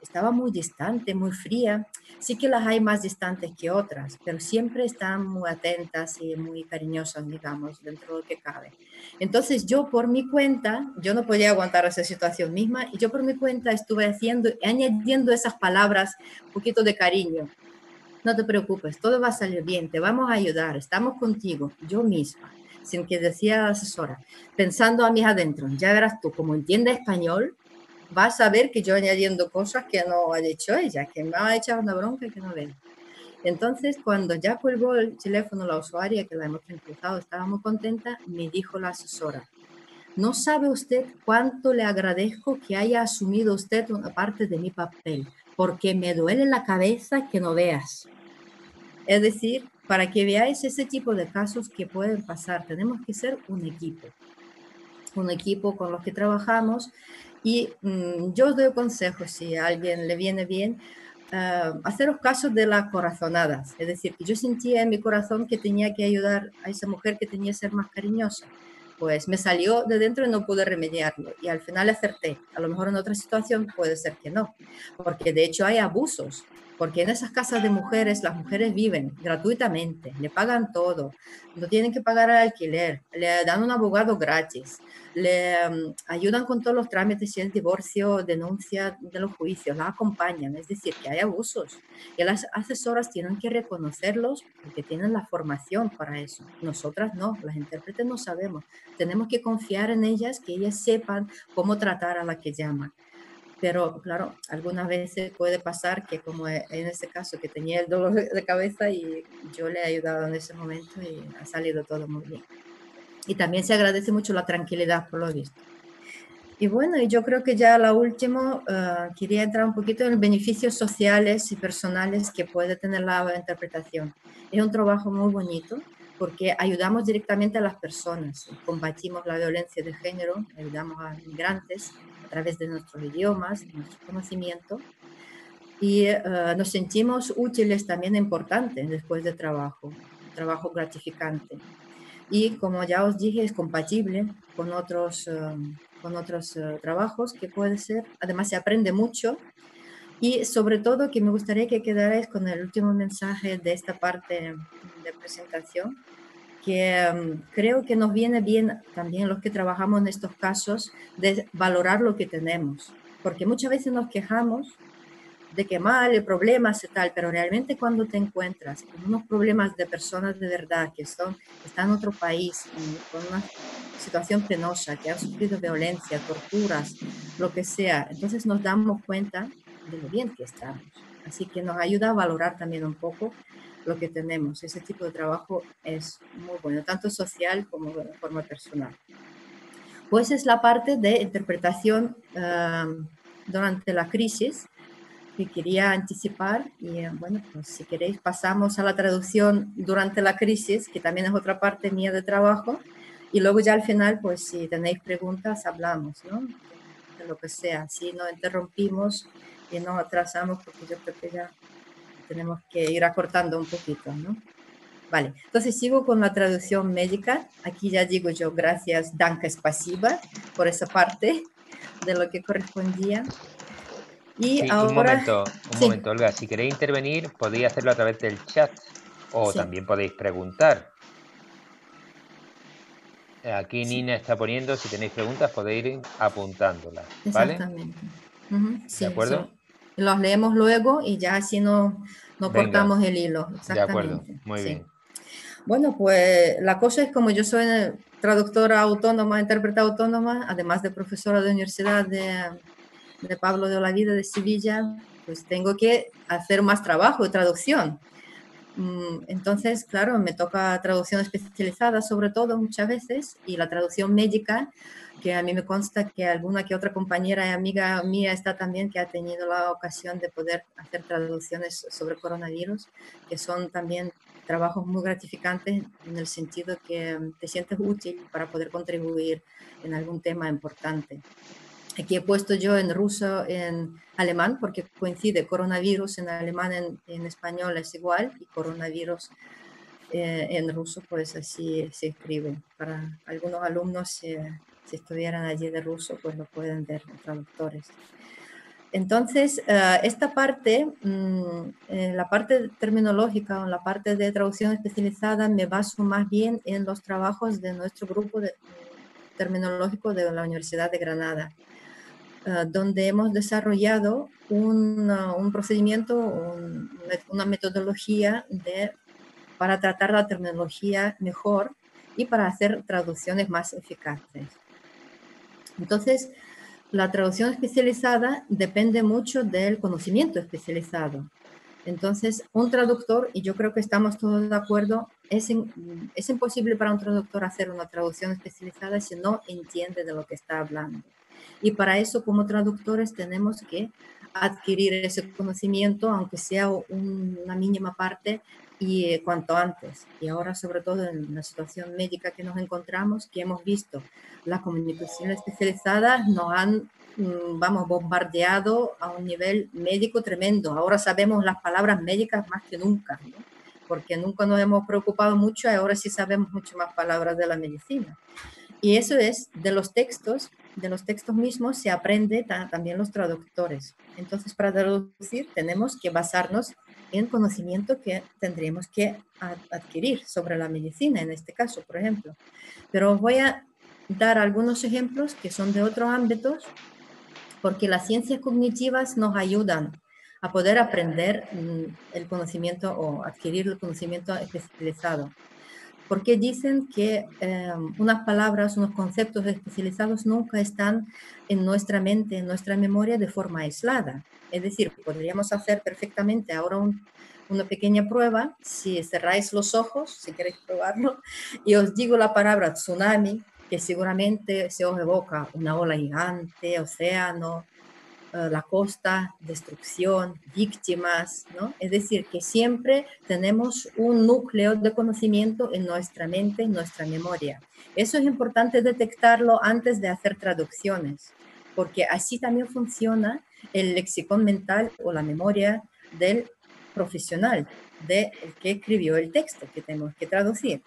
estaba muy distante, muy fría. Sí que las hay más distantes que otras, pero siempre están muy atentas y muy cariñosas, digamos, dentro de lo que cabe. Entonces yo por mi cuenta, yo no podía aguantar esa situación misma y yo por mi cuenta estuve añadiendo esas palabras, un poquito de cariño. No te preocupes, todo va a salir bien, te vamos a ayudar, estamos contigo, yo misma, sin que decía la asesora, pensando a mis adentros, ya verás tú, como entiende español, vas a ver que yo añadiendo cosas que no ha dicho ella, que me ha echado una bronca que no ve. Entonces, cuando ya colgó el teléfono la usuaria, que la hemos tranquilizado, estaba muy contenta, me dijo la asesora, no sabe usted cuánto le agradezco que haya asumido usted una parte de mi papel, porque me duele la cabeza que no veas. Es decir, para que veáis ese tipo de casos que pueden pasar, tenemos que ser un equipo con los que trabajamos y yo os doy consejos si a alguien le viene bien, haceros caso de las corazonadas, es decir, que yo sentía en mi corazón que tenía que ayudar a esa mujer que tenía que ser más cariñosa, pues me salió de dentro y no pude remediarlo y al final acerté. A lo mejor en otra situación puede ser que no, porque de hecho hay abusos porque en esas casas de mujeres las mujeres viven gratuitamente, le pagan todo, no tienen que pagar el alquiler, le dan un abogado gratis, le ayudan con todos los trámites, si es divorcio, denuncia de los juicios, la acompañan, es decir, que hay abusos. Y las asesoras tienen que reconocerlos porque tienen la formación para eso. Nosotras no, las intérpretes no sabemos. Tenemos que confiar en ellas, que ellas sepan cómo tratar a la que llaman. Pero claro, algunas veces puede pasar que como en ese caso que tenía el dolor de cabeza y yo le he ayudado en ese momento y ha salido todo muy bien. Y también se agradece mucho la tranquilidad por lo visto. Y bueno, y yo creo que ya la última, quería entrar un poquito en los beneficios sociales y personales que puede tener la interpretación. Es un trabajo muy bonito porque ayudamos directamente a las personas, combatimos la violencia de género, ayudamos a migrantes a través de nuestros idiomas, nuestro conocimiento y nos sentimos útiles también importantes después de trabajo gratificante. Y como ya os dije, es compatible con otros trabajos que puede ser. Además, se aprende mucho y sobre todo que me gustaría que quedarais con el último mensaje de esta parte de presentación, que creo que nos viene bien también los que trabajamos en estos casos de valorar lo que tenemos, porque muchas veces nos quejamos de que mal, el problemas y tal, pero realmente cuando te encuentras con unos problemas de personas de verdad que están en otro país, con una situación penosa, que han sufrido violencia, torturas, lo que sea, entonces nos damos cuenta de lo bien que estamos. Así que nos ayuda a valorar también un poco lo que tenemos. Ese tipo de trabajo es muy bueno, tanto social como de forma personal. Pues es la parte de interpretación durante la crisis que quería anticipar y bueno, pues si queréis pasamos a la traducción durante la crisis, que también es otra parte mía de trabajo, y luego ya al final, pues si tenéis preguntas, hablamos, ¿no? De lo que sea, si no interrumpimos y no atrasamos, porque yo creo que ya tenemos que ir acortando un poquito, ¿no? Vale, entonces sigo con la traducción médica. Aquí ya digo yo, gracias, danke, spasiba, por esa parte de lo que correspondía. Y Sí, ahora, un sí, momento, Olga. Si queréis intervenir, podéis hacerlo a través del chat o sí. también podéis preguntar. Aquí Sí, Nina está poniendo, si tenéis preguntas, podéis ir apuntándolas, ¿vale? exactamente. ¿De Sí, acuerdo? los leemos luego y ya así no Venga, cortamos el hilo, de acuerdo, exactamente. muy Sí. bien. Bueno, pues la cosa es como yo soy traductora autónoma, intérprete autónoma, además de profesora de universidad de Pablo de Olavide de Sevilla, pues tengo que hacer más trabajo de traducción. Entonces, claro, me toca traducción especializada sobre todo muchas veces y la traducción médica, que a mí me consta que alguna que otra compañera y amiga mía está también que ha tenido la ocasión de poder hacer traducciones sobre coronavirus, que son también trabajos muy gratificantes en el sentido que te sientes útil para poder contribuir en algún tema importante. Aquí he puesto yo en ruso, en alemán, porque coincide coronavirus en alemán, en español es igual, y coronavirus en ruso, pues así se escribe. Para algunos alumnos, si estuvieran allí de ruso, pues lo pueden ver los traductores. Entonces, esta parte, la parte terminológica o la parte de traducción especializada, me baso más bien en los trabajos de nuestro grupo terminológico de la Universidad de Granada, donde hemos desarrollado un procedimiento, una metodología para tratar la terminología mejor y para hacer traducciones más eficaces. Entonces, la traducción especializada depende mucho del conocimiento especializado. Entonces, un traductor, y yo creo que estamos todos de acuerdo, es imposible para un traductor hacer una traducción especializada si no entiende de lo que está hablando. Y para eso, como traductores, tenemos que adquirir ese conocimiento, aunque sea una mínima parte, y cuanto antes. Y ahora, sobre todo en la situación médica que nos encontramos, que hemos visto las comunicaciones especializadas nos han, vamos, bombardeado a un nivel médico tremendo. Ahora sabemos las palabras médicas más que nunca, ¿no? Porque nunca nos hemos preocupado mucho y ahora sí sabemos mucho más palabras de la medicina. Y eso es de los textos de los textos mismos se aprende también los traductores. Entonces, para traducir tenemos que basarnos en conocimiento que tendríamos que adquirir sobre la medicina, en este caso, por ejemplo. Pero os voy a dar algunos ejemplos que son de otros ámbitos, porque las ciencias cognitivas nos ayudan a poder aprender el conocimiento o adquirir el conocimiento especializado. Porque dicen que unas palabras, unos conceptos especializados nunca están en nuestra mente, en nuestra memoria de forma aislada. Es decir, podríamos hacer perfectamente ahora una pequeña prueba. Si cerráis los ojos, si queréis probarlo, y os digo la palabra tsunami, que seguramente se os evoca una ola gigante, océano, la costa, destrucción, víctimas, ¿no? Es decir, que siempre tenemos un núcleo de conocimiento en nuestra mente, en nuestra memoria. Eso es importante detectarlo antes de hacer traducciones, porque así también funciona el lexicón mental o la memoria del profesional, del que escribió el texto que tenemos que traducir.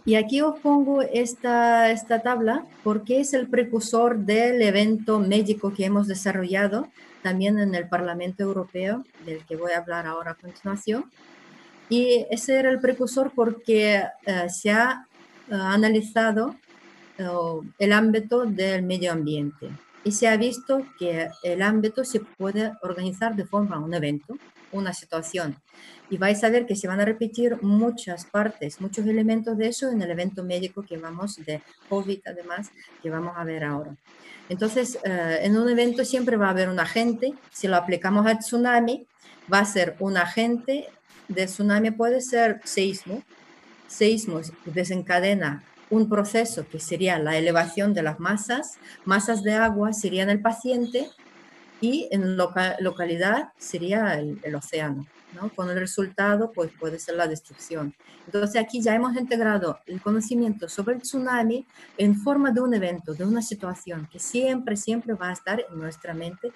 Y aquí os pongo esta tabla porque es el precursor del evento médico que hemos desarrollado también en el Parlamento Europeo, del que voy a hablar ahora a continuación. Y ese era el precursor porque se ha analizado el ámbito del medio ambiente y se ha visto que el ámbito se puede organizar de forma un evento, una situación. Y vais a ver que se van a repetir muchas partes, muchos elementos de eso en el evento médico que vamos de COVID, además, que vamos a ver ahora. Entonces, en un evento siempre va a haber un agente. Si lo aplicamos al tsunami, va a ser un agente de tsunami, puede ser seísmo. Seísmo desencadena un proceso que sería la elevación de las masas de agua serían el paciente y en localidad sería el océano, ¿no? Con el resultado pues puede ser la destrucción. Entonces aquí ya hemos integrado el conocimiento sobre el tsunami en forma de un evento, de una situación que siempre, siempre va a estar en nuestra mente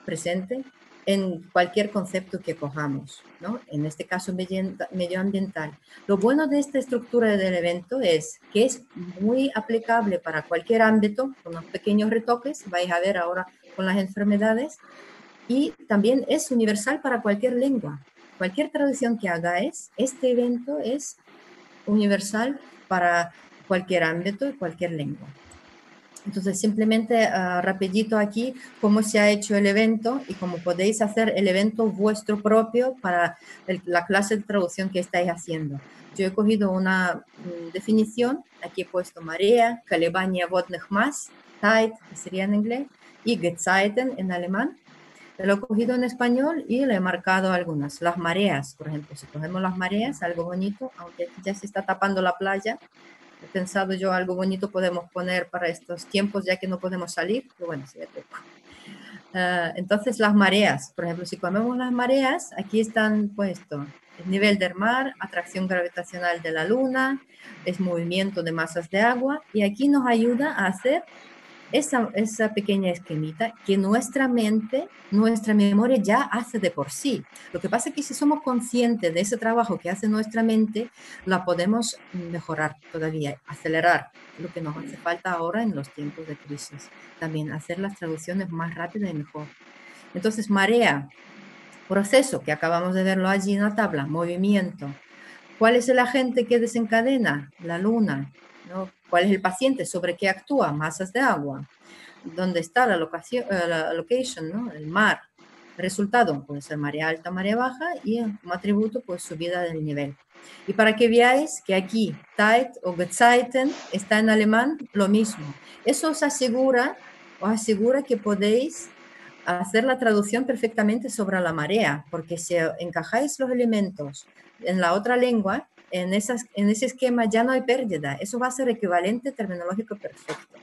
presente en cualquier concepto que cojamos, ¿no? En este caso medioambiental. Lo bueno de esta estructura del evento es que es muy aplicable para cualquier ámbito, con unos pequeños retoques, vais a ver ahora con las enfermedades, y también es universal para cualquier lengua. Cualquier traducción que hagáis, este evento es universal para cualquier ámbito y cualquier lengua. Entonces, simplemente rapidito aquí cómo se ha hecho el evento y cómo podéis hacer el evento vuestro propio para la clase de traducción que estáis haciendo. Yo he cogido una definición, aquí he puesto marea, колебания водных масс, Tide, que sería en inglés, y Gezeiten en alemán. Lo he cogido en español y le he marcado algunas. Las mareas, por ejemplo, si cogemos las mareas, algo bonito, aunque aquí ya se está tapando la playa. He pensado yo algo bonito podemos poner para estos tiempos ya que no podemos salir, pero bueno, se ve poco. Entonces las mareas, por ejemplo, si comemos las mareas, aquí están puestos el nivel del mar, atracción gravitacional de la luna, es movimiento de masas de agua y aquí nos ayuda a hacer esa pequeña esquemita que nuestra mente, nuestra memoria ya hace de por sí. Lo que pasa es que si somos conscientes de ese trabajo que hace nuestra mente, la podemos mejorar todavía, acelerar, lo que nos hace falta ahora en los tiempos de crisis. También hacer las traducciones más rápidas y mejor. Entonces, marea, proceso que acabamos de verlo allí en la tabla, movimiento. ¿Cuál es el agente que desencadena? La luna, ¿no? ¿Cuál es el paciente? ¿Sobre qué actúa? Masas de agua. ¿Dónde está la location, ¿no? El mar. Resultado, puede ser marea alta, marea baja y como atributo, pues subida del nivel. Y para que veáis que aquí Tide o Gezeiten está en alemán, lo mismo. Eso os asegura que podéis hacer la traducción perfectamente sobre la marea, porque si encajáis los elementos en la otra lengua, en ese esquema ya no hay pérdida. Eso va a ser equivalente terminológico perfecto.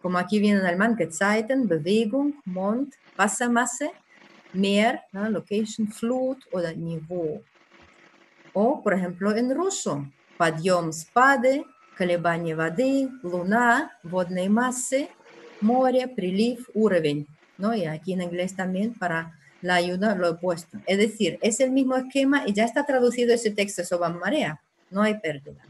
Como aquí viene en alemán, Gezeiten, Bewegung, Mond, Wassermasse, Meer, ¿no? Location, Flut o Niveau. O, por ejemplo, en ruso, Подъем спады, колебания воды, Luna, водной массы, море, прилив, уровень. ¿No? Y aquí en inglés también para la ayuda lo he puesto. Es decir, es el mismo esquema y ya está traducido ese texto sobre marea. No hay pérdida.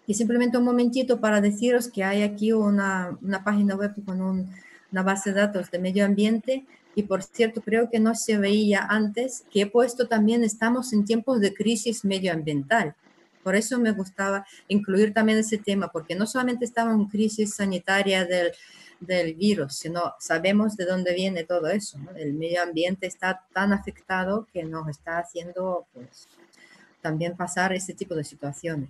Y simplemente un momentito para deciros que hay aquí una página web con una base de datos de medio ambiente. Y por cierto, creo que no se veía antes, que he puesto también, estamos en tiempos de crisis medioambiental. Por eso me gustaba incluir también ese tema, porque no solamente estamos en crisis sanitaria del virus, sino sabemos de dónde viene todo eso, ¿no? El medio ambiente está tan afectado que nos está haciendo pues, también pasar este tipo de situaciones.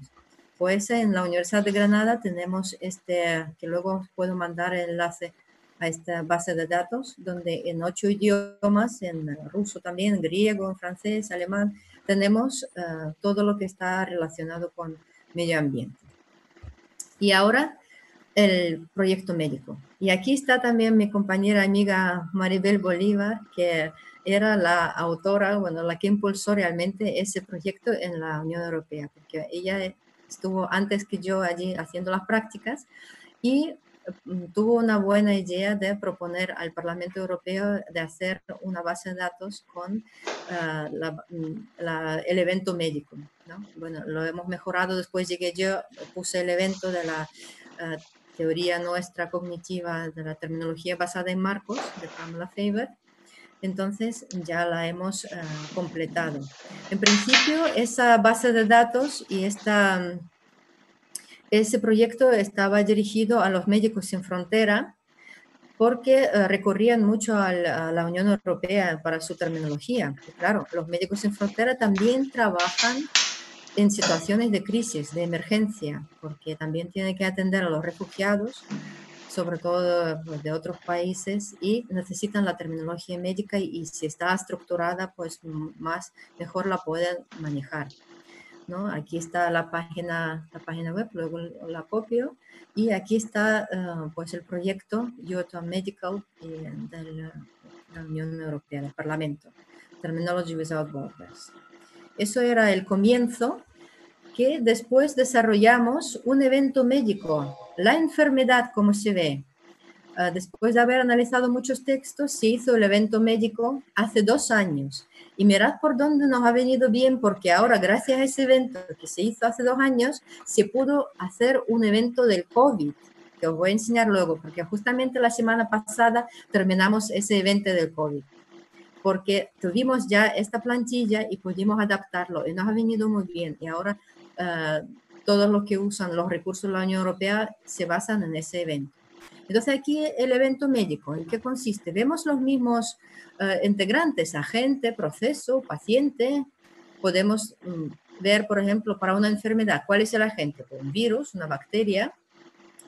Pues en la Universidad de Granada tenemos que luego os puedo mandar el enlace a esta base de datos, donde en 8 idiomas, en ruso también, en griego, en francés, alemán, tenemos todo lo que está relacionado con medio ambiente. Y ahora el proyecto médico. Y aquí está también mi compañera amiga Maribel Bolívar, que era la autora, bueno, la que impulsó realmente ese proyecto en la Unión Europea, porque ella estuvo antes que yo allí haciendo las prácticas y tuvo una buena idea de proponer al Parlamento Europeo de hacer una base de datos con el evento médico, ¿no? Bueno, lo hemos mejorado, después llegué yo, puse el evento de la teoría nuestra cognitiva de la terminología basada en marcos, de Pamela Faber. Entonces ya la hemos completado. En principio, esa base de datos y ese proyecto estaba dirigido a los Médicos Sin Frontera porque recorrían mucho a la Unión Europea para su terminología. Y claro, los Médicos Sin Frontera también trabajan en situaciones de crisis, de emergencia, porque también tienen que atender a los refugiados, sobre todo pues, de otros países, y necesitan la terminología médica y si está estructurada, pues mejor la pueden manejar, ¿no? Aquí está la página web, luego la copio, y aquí está pues el proyecto Utah Medical de la Unión Europea, del Parlamento, Terminology Without Borders. Eso era el comienzo, que después desarrollamos un evento médico, la enfermedad como se ve. Después de haber analizado muchos textos, se hizo el evento médico hace 2 años. Y mirad por dónde nos ha venido bien, porque ahora, gracias a ese evento que se hizo hace 2 años, se pudo hacer un evento del COVID, que os voy a enseñar luego, porque justamente la semana pasada terminamos ese evento del COVID, porque tuvimos ya esta plantilla y pudimos adaptarlo, y nos ha venido muy bien. Y ahora todos los que usan los recursos de la Unión Europea se basan en ese evento. Entonces aquí el evento médico, ¿en qué consiste? Vemos los mismos integrantes, agente, proceso, paciente. Podemos ver, por ejemplo, para una enfermedad, ¿cuál es el agente? Un virus, una bacteria,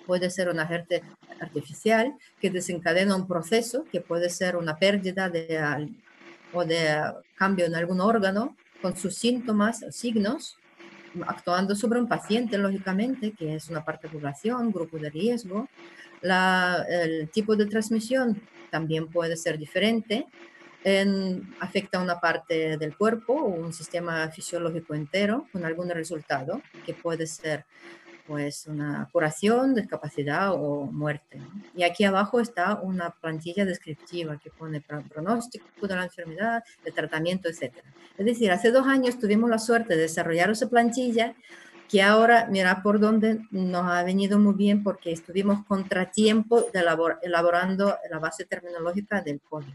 puede ser un agente artificial que desencadena un proceso, que puede ser una pérdida o de cambio en algún órgano, con sus síntomas o signos, actuando sobre un paciente, lógicamente, que es una parte de población, grupo de riesgo. El tipo de transmisión también puede ser diferente. Afecta a una parte del cuerpo o un sistema fisiológico entero con algún resultado, que puede ser pues una curación, discapacidad o muerte, ¿no? Y aquí abajo está una plantilla descriptiva que pone pronóstico de la enfermedad, de tratamiento, etc. Es decir, hace 2 años tuvimos la suerte de desarrollar esa plantilla que ahora, mira por dónde nos ha venido muy bien, porque estuvimos contratiempo de elaborando la base terminológica del COVID.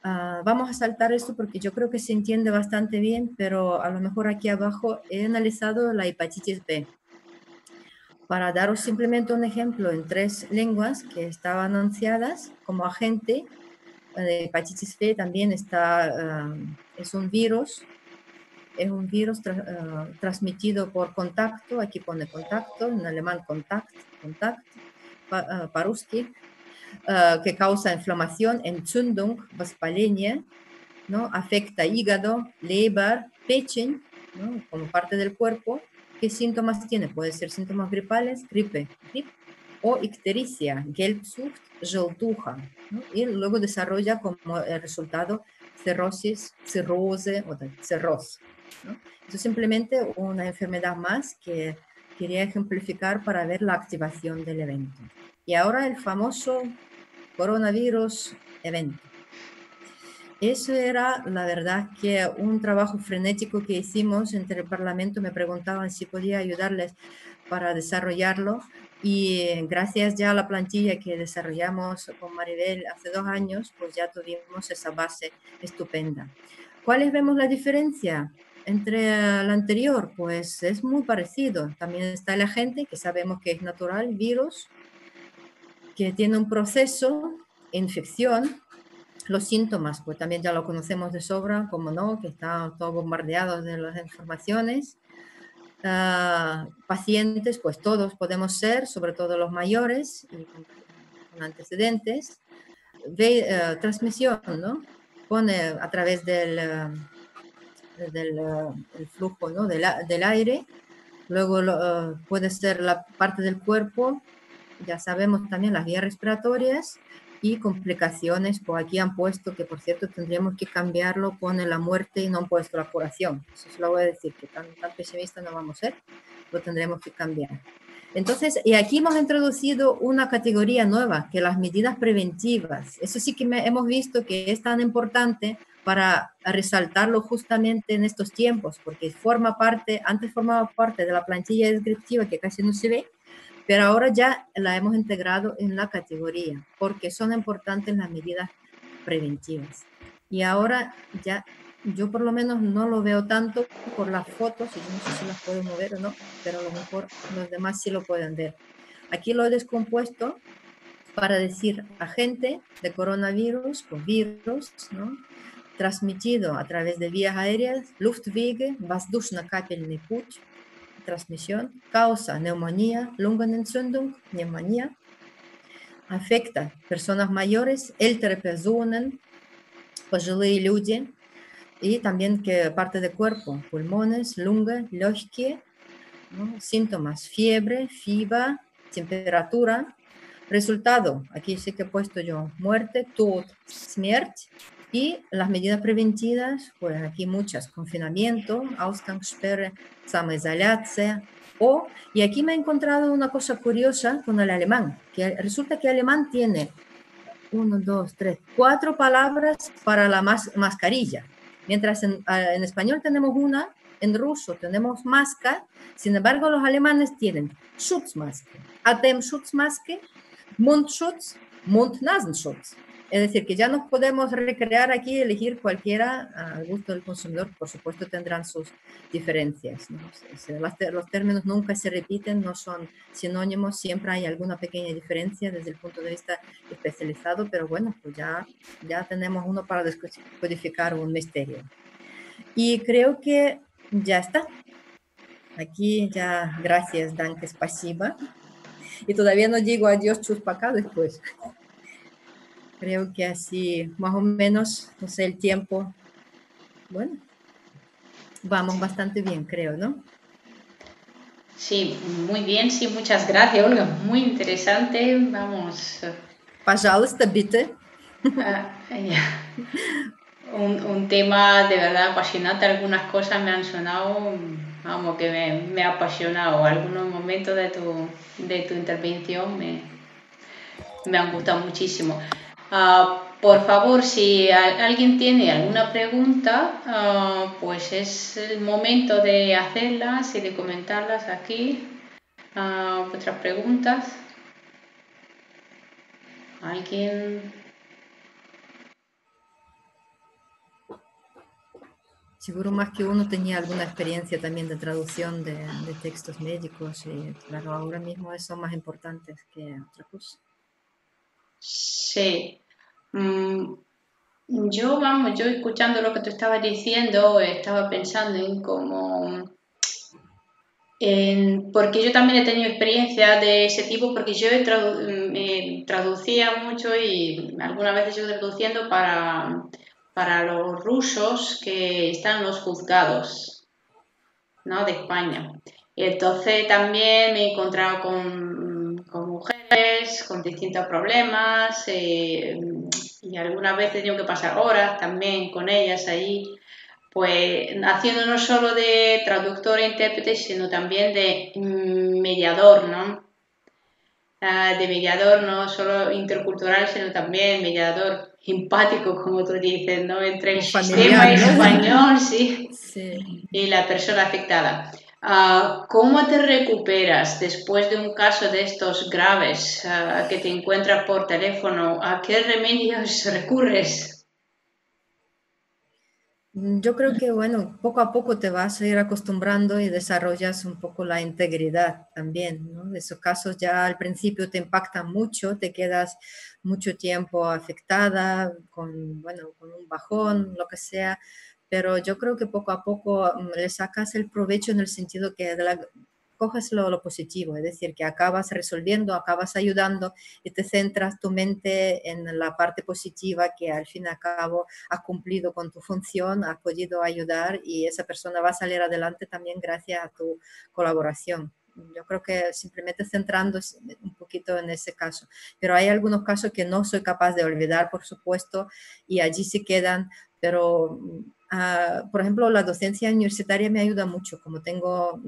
Vamos a saltar esto porque yo creo que se entiende bastante bien, pero a lo mejor aquí abajo he analizado la hepatitis B. Para daros simplemente un ejemplo en 3 lenguas que estaban anunciadas como agente de hepatitis B, también está, es un virus transmitido por contacto, aquí pone contacto, en alemán Kontakt, Paruski, que causa inflamación, Entzündung, Vaspalenia, ¿no? Afecta hígado, leber, pechín, ¿no? Como parte del cuerpo. ¿Qué síntomas tiene? Puede ser síntomas gripales, gripe, o ictericia, Gelbsucht, Желтуха, ¿no? Y luego desarrolla como resultado cirrose o cirrosis, ¿no? Eso es simplemente una enfermedad más que quería ejemplificar para ver la activación del evento. Y ahora el famoso coronavirus evento. Eso era, la verdad, que un trabajo frenético que hicimos entre el Parlamento. Me preguntaban si podía ayudarles para desarrollarlo y gracias ya a la plantilla que desarrollamos con Maribel hace 2 años, pues ya tuvimos esa base estupenda. ¿Cuáles vemos la diferencia entre la anterior? Pues es muy parecido. También está el agente, que sabemos que es natural, virus, que tiene un proceso, infección. Los síntomas, pues también ya lo conocemos de sobra, como no, que está todo bombardeado de las informaciones. Pacientes, pues todos podemos ser, sobre todo los mayores y con antecedentes. Transmisión, ¿no? Pone a través del el flujo, ¿no? del aire. Luego puede ser la parte del cuerpo. Ya sabemos también las vías respiratorias y complicaciones. Pues aquí han puesto que, por cierto, tendríamos que cambiarlo, pone la muerte y no han puesto la curación. Eso se lo voy a decir, que tan pesimista no vamos a ser, lo tendremos que cambiar. Entonces, y aquí hemos introducido una categoría nueva, que las medidas preventivas. Eso sí que hemos visto que es tan importante para resaltarlo justamente en estos tiempos, porque antes formaba parte de la plantilla descriptiva que casi no se ve, pero ahora ya la hemos integrado en la categoría, porque son importantes las medidas preventivas. Y ahora ya, yo por lo menos no lo veo tanto por las fotos, y yo no sé si las puedo mover o no, pero a lo mejor los demás sí lo pueden ver. Aquí lo he descompuesto para decir agente de coronavirus, pues virus, ¿no? Transmitido a través de vías aéreas, Luftwege, Воздушно-капельный путь, transmisión, causa neumonía, Lungenentzündung, neumonía, afecta personas mayores, ältere Personen, пожилые люди, y también que parte del cuerpo, pulmones, lunge, легкие, ¿no? Síntomas, fiebre, FIBA, temperatura. Resultado, aquí sí que he puesto yo, muerte, Tod, смерть. Y las medidas preventivas, pues aquí muchas, confinamiento, Ausgangssperre, samoizolación, y aquí me he encontrado una cosa curiosa con el alemán, que resulta que el alemán tiene 1, 2, 3, 4 palabras para la mascarilla. Mientras en español tenemos una, en ruso tenemos maska, sin embargo los alemanes tienen Schutzmaske, Atemschutzmaske, Mundschutz, Mund-Nasenschutz. Es decir, que ya nos podemos recrear aquí, elegir cualquiera al gusto del consumidor. Por supuesto tendrán sus diferencias, ¿no? Los términos nunca se repiten, no son sinónimos, siempre hay alguna pequeña diferencia desde el punto de vista especializado, pero bueno, pues ya tenemos uno para descodificar un misterio. Y creo que ya está. Aquí ya, gracias, danke, spasiba. Y todavía no digo adiós, chus para acá después. Creo que así, más o menos, no sé, el tiempo, bueno, vamos bastante bien, creo, ¿no? Sí, muy bien, sí, muchas gracias, Olga, muy interesante, vamos. Пожалуйста, bitte. Un tema de verdad apasionante, algunas cosas me han sonado, vamos, que me ha apasionado, algunos momentos de tu intervención me han gustado muchísimo. Por favor, si alguien tiene alguna pregunta, pues es el momento de hacerlas y de comentarlas aquí. Vuestras preguntas. ¿Alguien? Seguro más que uno tenía alguna experiencia también de traducción de textos médicos y claro, ahora mismo son más importantes que otra cosa. Sí. Yo escuchando lo que tú estabas diciendo, estaba pensando en cómo, porque yo también he tenido experiencia de ese tipo, porque yo me traducía mucho y algunas veces yo traduciendo para los rusos que están en los juzgados, ¿no? De España. Y entonces también me he encontrado con mujeres con distintos problemas y algunas veces he tenido que pasar horas también con ellas ahí, pues haciendo no solo de traductor e intérprete, sino también de mediador, ¿no? de mediador, no solo intercultural, sino también mediador empático, como tú dices, ¿no? Entre el Como sistema familiar, ¿no? español, sí, Sí. y la persona afectada. ¿Cómo te recuperas después de un caso de estos graves que te encuentras por teléfono? ¿A qué remedios recurres? Yo creo que, bueno, poco a poco te vas a ir acostumbrando y desarrollas un poco la integridad también, ¿no? Esos casos ya al principio te impactan mucho, te quedas mucho tiempo afectada, con, bueno, con un bajón, lo que sea, pero yo creo que poco a poco le sacas el provecho en el sentido que coges lo positivo, es decir, que acabas resolviendo, acabas ayudando y te centras tu mente en la parte positiva que al fin y al cabo has cumplido con tu función, has podido ayudar y esa persona va a salir adelante también gracias a tu colaboración. Yo creo que simplemente centrándose un poquito en ese caso. Pero hay algunos casos que no soy capaz de olvidar, por supuesto, y allí se quedan, pero por ejemplo, la docencia universitaria me ayuda mucho. Como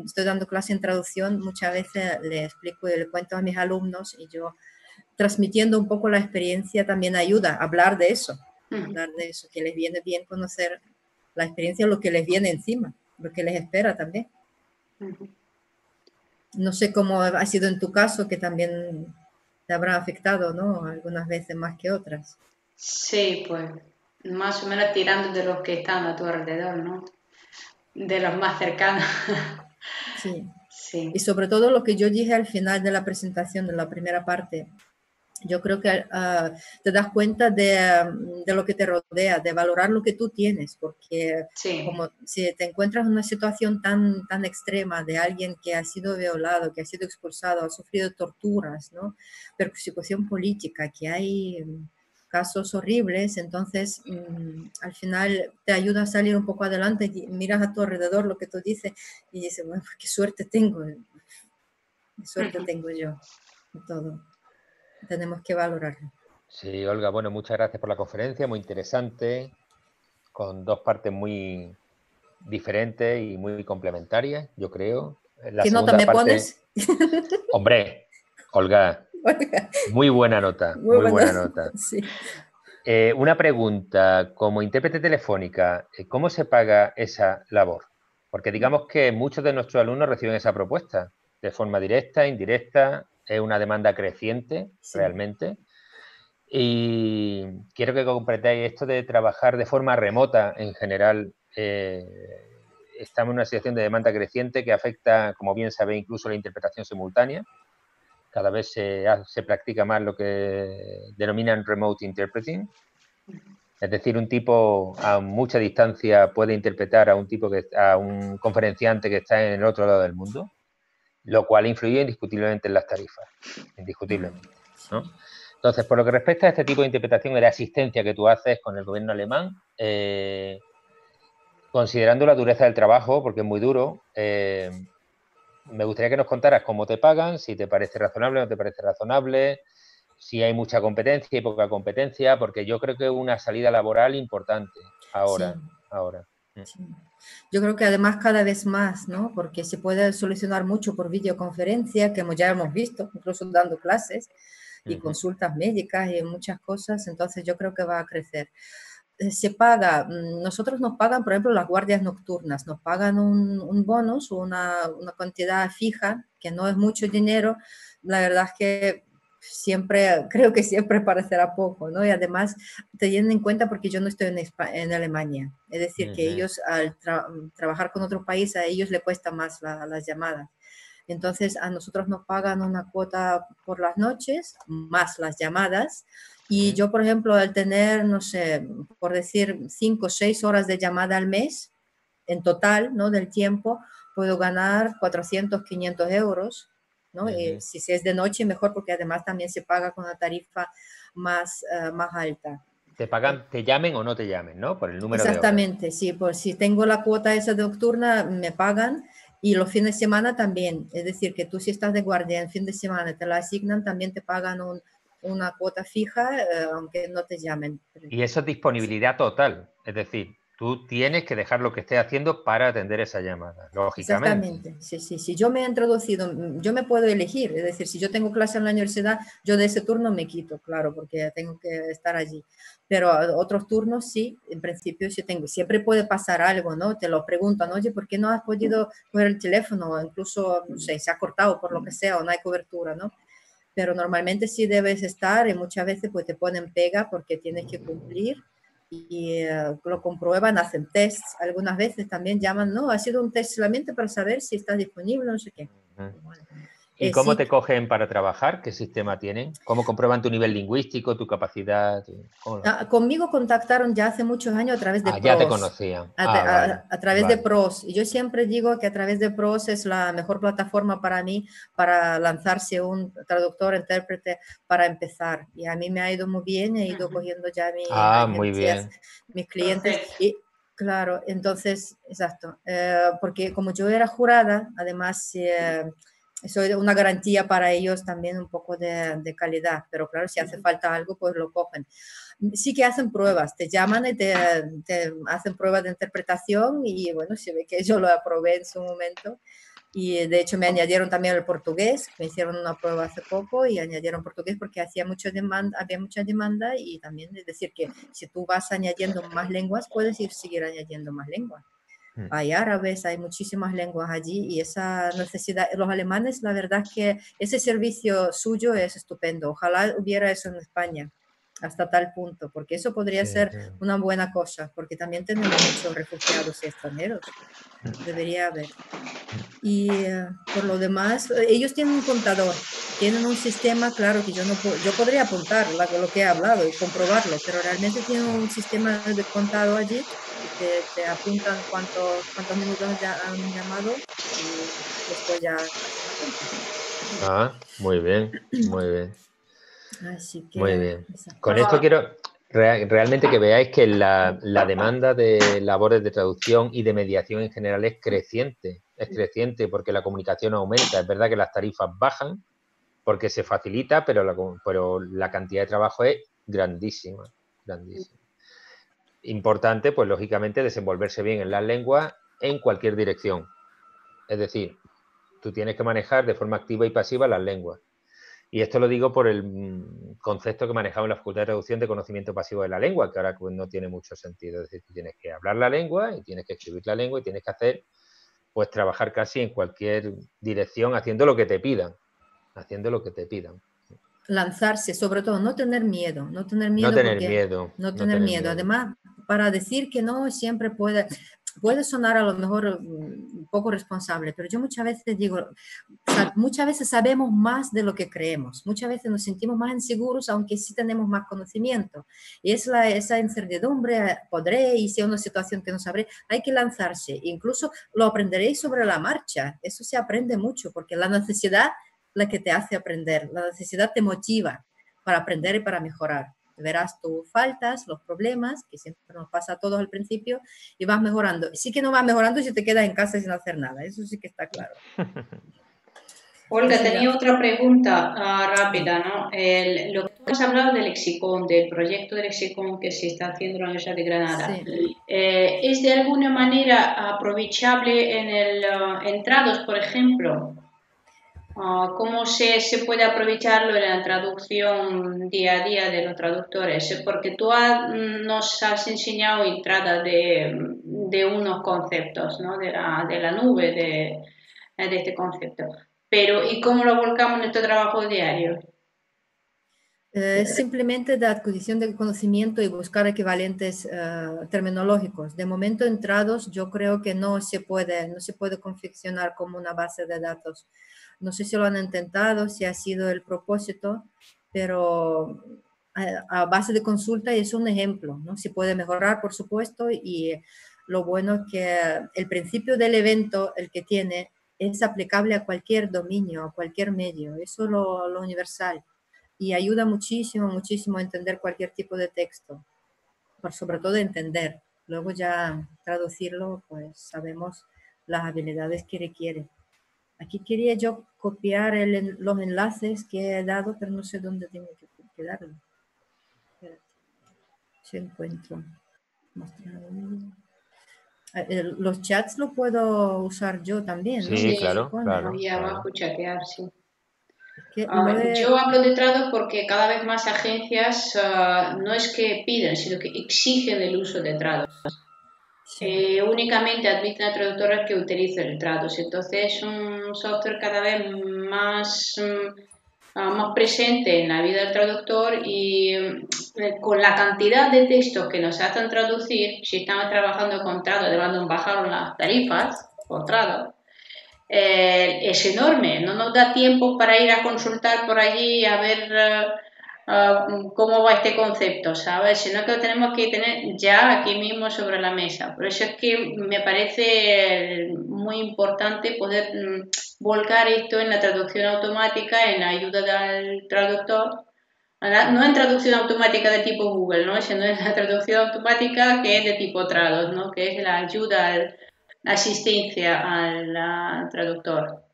estoy dando clase en traducción, muchas veces le explico y le cuento a mis alumnos y yo transmitiendo un poco la experiencia también ayuda a hablar de eso, que les viene bien conocer la experiencia, lo que les viene encima, lo que les espera también. No sé cómo ha sido en tu caso, que también te habrá afectado, ¿no? Algunas veces más que otras. Sí, pues más o menos tirando de los que están a tu alrededor, ¿no? De los más cercanos. Sí. Y Sí, sobre todo lo que yo dije al final de la presentación, de la primera parte, yo creo que te das cuenta de lo que te rodea, de valorar lo que tú tienes, porque sí. como si te encuentras en una situación tan extrema de alguien que ha sido violado, que ha sido expulsado, ha sufrido torturas, ¿no? Persecución política, que hay casos horribles, entonces al final te ayuda a salir un poco adelante, y miras a tu alrededor lo que tú dices y dices, bueno, qué suerte tengo yo, y todo. Tenemos que valorarlo. Sí, Olga, bueno, muchas gracias por la conferencia, muy interesante, con dos partes muy diferentes y muy complementarias, yo creo. La ¿Qué nota segunda me parte, pones? hombre, Olga, muy buena nota, Muy muy bueno. buena nota. Sí. Una pregunta, como intérprete telefónica, ¿cómo se paga esa labor? Porque digamos que muchos de nuestros alumnos reciben esa propuesta de forma directa, indirecta, es una demanda creciente Sí. realmente. Y quiero que completéis esto de trabajar de forma remota en general. Estamos en una situación de demanda creciente que afecta, como bien sabéis, incluso la interpretación simultánea. Cada vez se practica más lo que denominan remote interpreting. Es decir, un tipo a mucha distancia puede interpretar a un conferenciante que está en el otro lado del mundo, lo cual influye indiscutiblemente en las tarifas, indiscutiblemente, ¿no? Entonces, por lo que respecta a este tipo de interpretación y de asistencia que tú haces con el gobierno alemán, considerando la dureza del trabajo, porque es muy duro, me gustaría que nos contaras cómo te pagan, si te parece razonable o no te parece razonable, si hay mucha competencia y poca competencia, porque yo creo que es una salida laboral importante Sí. ahora. Sí. Yo creo que además cada vez más, ¿no? Porque se puede solucionar mucho por videoconferencia, que ya hemos visto, incluso dando clases y consultas médicas y muchas cosas, entonces yo creo que va a crecer. Se paga, nosotros nos pagan, por ejemplo, las guardias nocturnas, nos pagan un bonus, una cantidad fija, que no es mucho dinero, la verdad es que creo que siempre parecerá poco, ¿no? Y además, teniendo en cuenta porque yo no estoy en Alemania, es decir, que ellos al trabajar con otro país, a ellos les cuesta más las llamadas. Entonces, a nosotros nos pagan una cuota por las noches, más las llamadas, y yo, por ejemplo, al tener, no sé, por decir 5 o 6 horas de llamada al mes, en total, ¿no? Del tiempo, puedo ganar 400, 500 euros, ¿no? Si es de noche, mejor, porque además también se paga con una tarifa más alta. Te pagan, te llamen o no te llamen, ¿no? Por el número de horas. Exactamente, sí, por si tengo la cuota esa de nocturna, me pagan y los fines de semana también. Es decir, que tú si estás de guardia en fin de semana, te la asignan, también te pagan una cuota fija, aunque no te llamen. Y eso es disponibilidad total, es decir, Tú tienes que dejar lo que estés haciendo para atender esa llamada, lógicamente. Exactamente, sí, sí, sí. Yo me he introducido, yo me puedo elegir, es decir, si yo tengo clase en la universidad, yo de ese turno me quito, claro, porque tengo que estar allí. Pero otros turnos sí, en principio sí tengo. Siempre puede pasar algo, ¿no? Te lo preguntan, oye, ¿por qué no has podido coger el teléfono? O incluso, no sé, se ha cortado por lo que sea o no hay cobertura, ¿no? Pero normalmente sí debes estar y muchas veces pues te ponen pega porque tienes que cumplir y lo comprueban, hacen tests, algunas veces también llaman, no, ha sido un test solamente para saber si estás disponible, no sé qué. Bueno, ¿Y cómo sí, te cogen para trabajar? ¿Qué sistema tienen? ¿Cómo comprueban tu nivel lingüístico, tu capacidad? ¿Cómo lo hacen? conmigo contactaron ya hace muchos años a través de Ah, ya te PROS. conocían. A, Ah, vale, a través de vale. PROS. Y yo siempre digo que a través de PROS es la mejor plataforma para mí para lanzarse un traductor, intérprete, para empezar. Y a mí me ha ido muy bien, he ido cogiendo ya mis Ah, muy agencias, bien. mis clientes. Perfecto. Y claro, entonces, exacto. Porque como yo era jurada, además... soy una garantía para ellos también un poco de calidad, pero claro, si hace falta algo, pues lo cogen. Sí que hacen pruebas, te llaman y te hacen pruebas de interpretación y bueno, se ve que yo lo aprobé en su momento y de hecho me añadieron también el portugués, me hicieron una prueba hace poco y añadieron portugués porque hacía mucha demanda, había mucha demanda y también es decir que si tú vas añadiendo más lenguas, puedes ir seguir añadiendo más lenguas. Hay árabes, hay muchísimas lenguas allí y esa necesidad, los alemanes, la verdad es que ese servicio suyo es estupendo. Ojalá hubiera eso en España hasta tal punto, porque eso podría Sí, ser sí. una buena cosa, porque también tenemos muchos refugiados y extranjeros. Debería haber. Y por lo demás, ellos tienen un contador, tienen un sistema, claro que yo no yo podría apuntar lo que he hablado y comprobarlo, pero realmente tienen un sistema de contado allí y te apuntan cuántos minutos ya han llamado y después ya hacen la cuenta. Ah, muy bien, muy bien. Así Muy que, bien. exacto. Con esto quiero realmente que veáis que la demanda de labores de traducción y de mediación en general es creciente porque la comunicación aumenta. Es verdad que las tarifas bajan porque se facilita, pero la cantidad de trabajo es grandísima, grandísima. Importante, pues lógicamente, desenvolverse bien en las lenguas en cualquier dirección. Es decir, tú tienes que manejar de forma activa y pasiva las lenguas. Y esto lo digo por el concepto que manejaba en la Facultad de Traducción de conocimiento pasivo de la lengua, que ahora pues, no tiene mucho sentido. Es decir, tú tienes que hablar la lengua y tienes que escribir la lengua y tienes que hacer, pues trabajar casi en cualquier dirección haciendo lo que te pidan, haciendo lo que te pidan. Lanzarse, sobre todo, no tener No miedo tener porque miedo, no no tener tener miedo. miedo. Además, para decir que no siempre puede sonar a lo mejor un poco responsable, pero yo muchas veces digo, muchas veces sabemos más de lo que creemos, muchas veces nos sentimos más inseguros aunque sí tenemos más conocimiento. Y es esa incertidumbre, podré, y si es una situación que no sabré, hay que lanzarse. Incluso lo aprenderéis sobre la marcha, eso se aprende mucho porque la necesidad la que te hace aprender. La necesidad te motiva para aprender y para mejorar. Verás tus faltas, los problemas, que siempre nos pasa a todos al principio, y vas mejorando. Sí que no vas mejorando si te quedas en casa sin hacer nada, eso sí que está claro. Olga, Sí, tenía otra pregunta rápida, sí, ¿no? Lo que tú has hablado del lexicón, del proyecto de lexicón que se está haciendo en la Universidad de Granada, sí. ¿es de alguna manera aprovechable en el entrados, por ejemplo? ¿Cómo se puede aprovecharlo en la traducción día a día de los traductores? Porque tú nos has enseñado entrada de unos conceptos, ¿no? De la nube, de este concepto. Pero, ¿y cómo lo volcamos en nuestro trabajo diario? Simplemente de adquisición de conocimiento y buscar equivalentes terminológicos. De momento entrados, yo creo que no se puede confeccionar como una base de datos. No sé si lo han intentado, si ha sido el propósito, pero a base de consulta es un ejemplo, ¿no? Se puede mejorar, por supuesto, y lo bueno es que el principio del evento, el que tiene, es aplicable a cualquier dominio, a cualquier medio. Eso es lo universal y ayuda muchísimo, muchísimo a entender cualquier tipo de texto, por sobre todo entender. Luego ya traducirlo, pues sabemos las habilidades que requiere. Aquí quería yo copiar los enlaces que he dado, pero no sé dónde tengo que darlo. Espérate, si encuentro. Mostrar. Los chats lo puedo usar yo también, ¿no? Sí, Sí, Se claro, supone. claro, ahí claro. abajo chatear, sí. Es que lo Yo he... hablo de trado porque cada vez más agencias no es que piden, sino que exigen el uso de trado. Sí. Únicamente admiten a traductores que utilicen el trados. Entonces es un software cada vez más, más presente en la vida del traductor y con la cantidad de textos que nos hacen traducir, si estamos trabajando con trado, además nos bajaron las tarifas por trado, es enorme, no nos da tiempo para ir a consultar por allí a ver cómo va este concepto, ¿sabes? Sino que lo tenemos que tener ya aquí mismo sobre la mesa. Por eso es que me parece muy importante poder volcar esto en la traducción automática, en la ayuda del traductor. No en traducción automática de tipo Google, ¿no? Sino en la traducción automática que es de tipo Trados, ¿no? Que es la ayuda asistencia al traductor.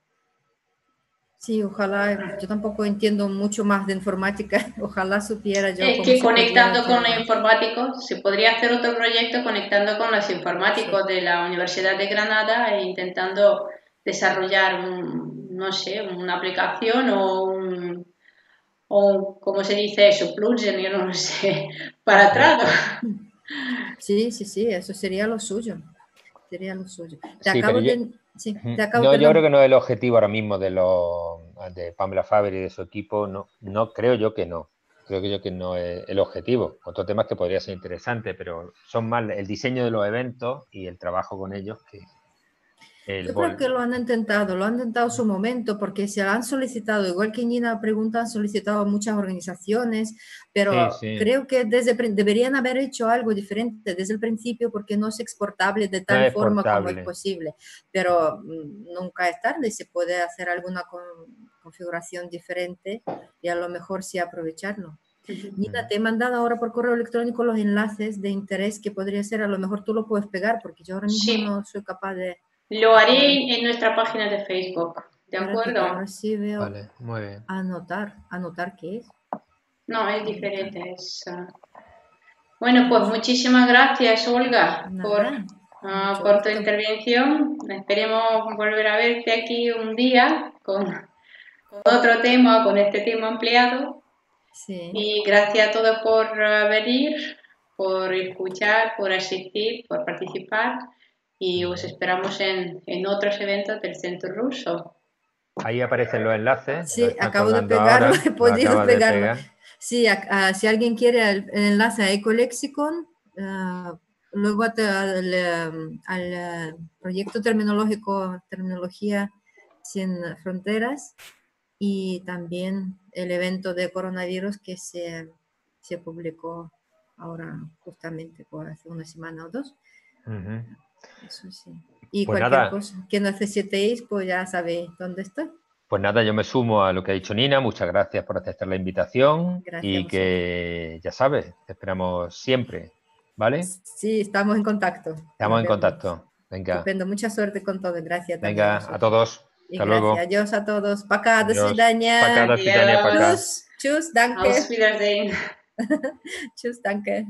Sí, ojalá, yo tampoco entiendo mucho más de informática, ojalá supiera yo Es cómo que se pudiera conectando con los ya... informáticos, se podría hacer otro proyecto conectando con los Sí, informáticos de la Universidad de Granada e intentando desarrollar, no sé, una aplicación ¿cómo se dice eso? Plugin, yo no lo sé, para trado. sí, sí, sí, eso sería lo suyo, sería lo suyo. Te Sí, pero acabo yo, de... Sí, te acabo, no, yo creo que perdón. no es el objetivo ahora mismo de Pamela Faber y de su equipo, no, no creo yo que no. Creo que yo que no es el objetivo. Otro tema es que podría ser interesante, pero son más el diseño de los eventos y el trabajo con ellos que el Yo creo que lo han intentado su momento, porque se han solicitado, igual que Nina pregunta, han solicitado muchas organizaciones, Sí, pero sí, creo que deberían haber hecho algo diferente desde el principio, porque no es exportable de no tal es forma como es exportable. posible. Pero nunca es tarde, se puede hacer alguna configuración diferente y a lo mejor sí aprovecharlo. Nina, te he mandado ahora por correo electrónico los enlaces de interés que podría ser, a lo mejor tú lo puedes pegar, porque yo ahora mismo Sí, no soy capaz de... lo hacer. haré en nuestra página de Facebook, ¿de Espérate que acuerdo? ahora sí veo Vale, muy bien. anotar. ¿Anotar qué es? No, es Anotar. diferente. Bueno, pues muchísimas gracias, Olga, Nada, mucho por tu gusto. intervención. Esperemos volver a verte aquí un día con otro tema, con este tema ampliado. Sí, Y gracias a todos por venir, por escuchar, por asistir, por participar. Y os esperamos en otros eventos del Centro Ruso. Ahí aparecen los enlaces, lo sí, están acabo de colgando pegarlo, ahora, he lo podido acabas de pegarlo. pegar. Sí, si alguien quiere el enlace a Ecolexicon, luego al proyecto terminológico Terminología sin Fronteras y también el evento de coronavirus que se publicó ahora justamente por hace una semana o dos. Ujú. Eso sí. Y Pues cualquier nada, cosa que necesitéis, pues ya sabéis dónde estoy. pues nada, yo me sumo a lo que ha dicho Nina. Muchas gracias por aceptar la invitación Gracias a y vosotros. que ya sabes, te esperamos siempre, ¿vale? Sí, estamos en contacto. Estamos Nos en vemos. contacto. Venga, Estupendo. Mucha suerte con todo. Gracias también a venga, a vosotros. todos. Y Hasta gracias. luego. Adiós a todos. Пока. До Adiós. Para свидания. acá, Switania, para acá. Adiós. Tschüss. Tschüss. Danke. Auf Wiedersehen. Tschüss. Danke.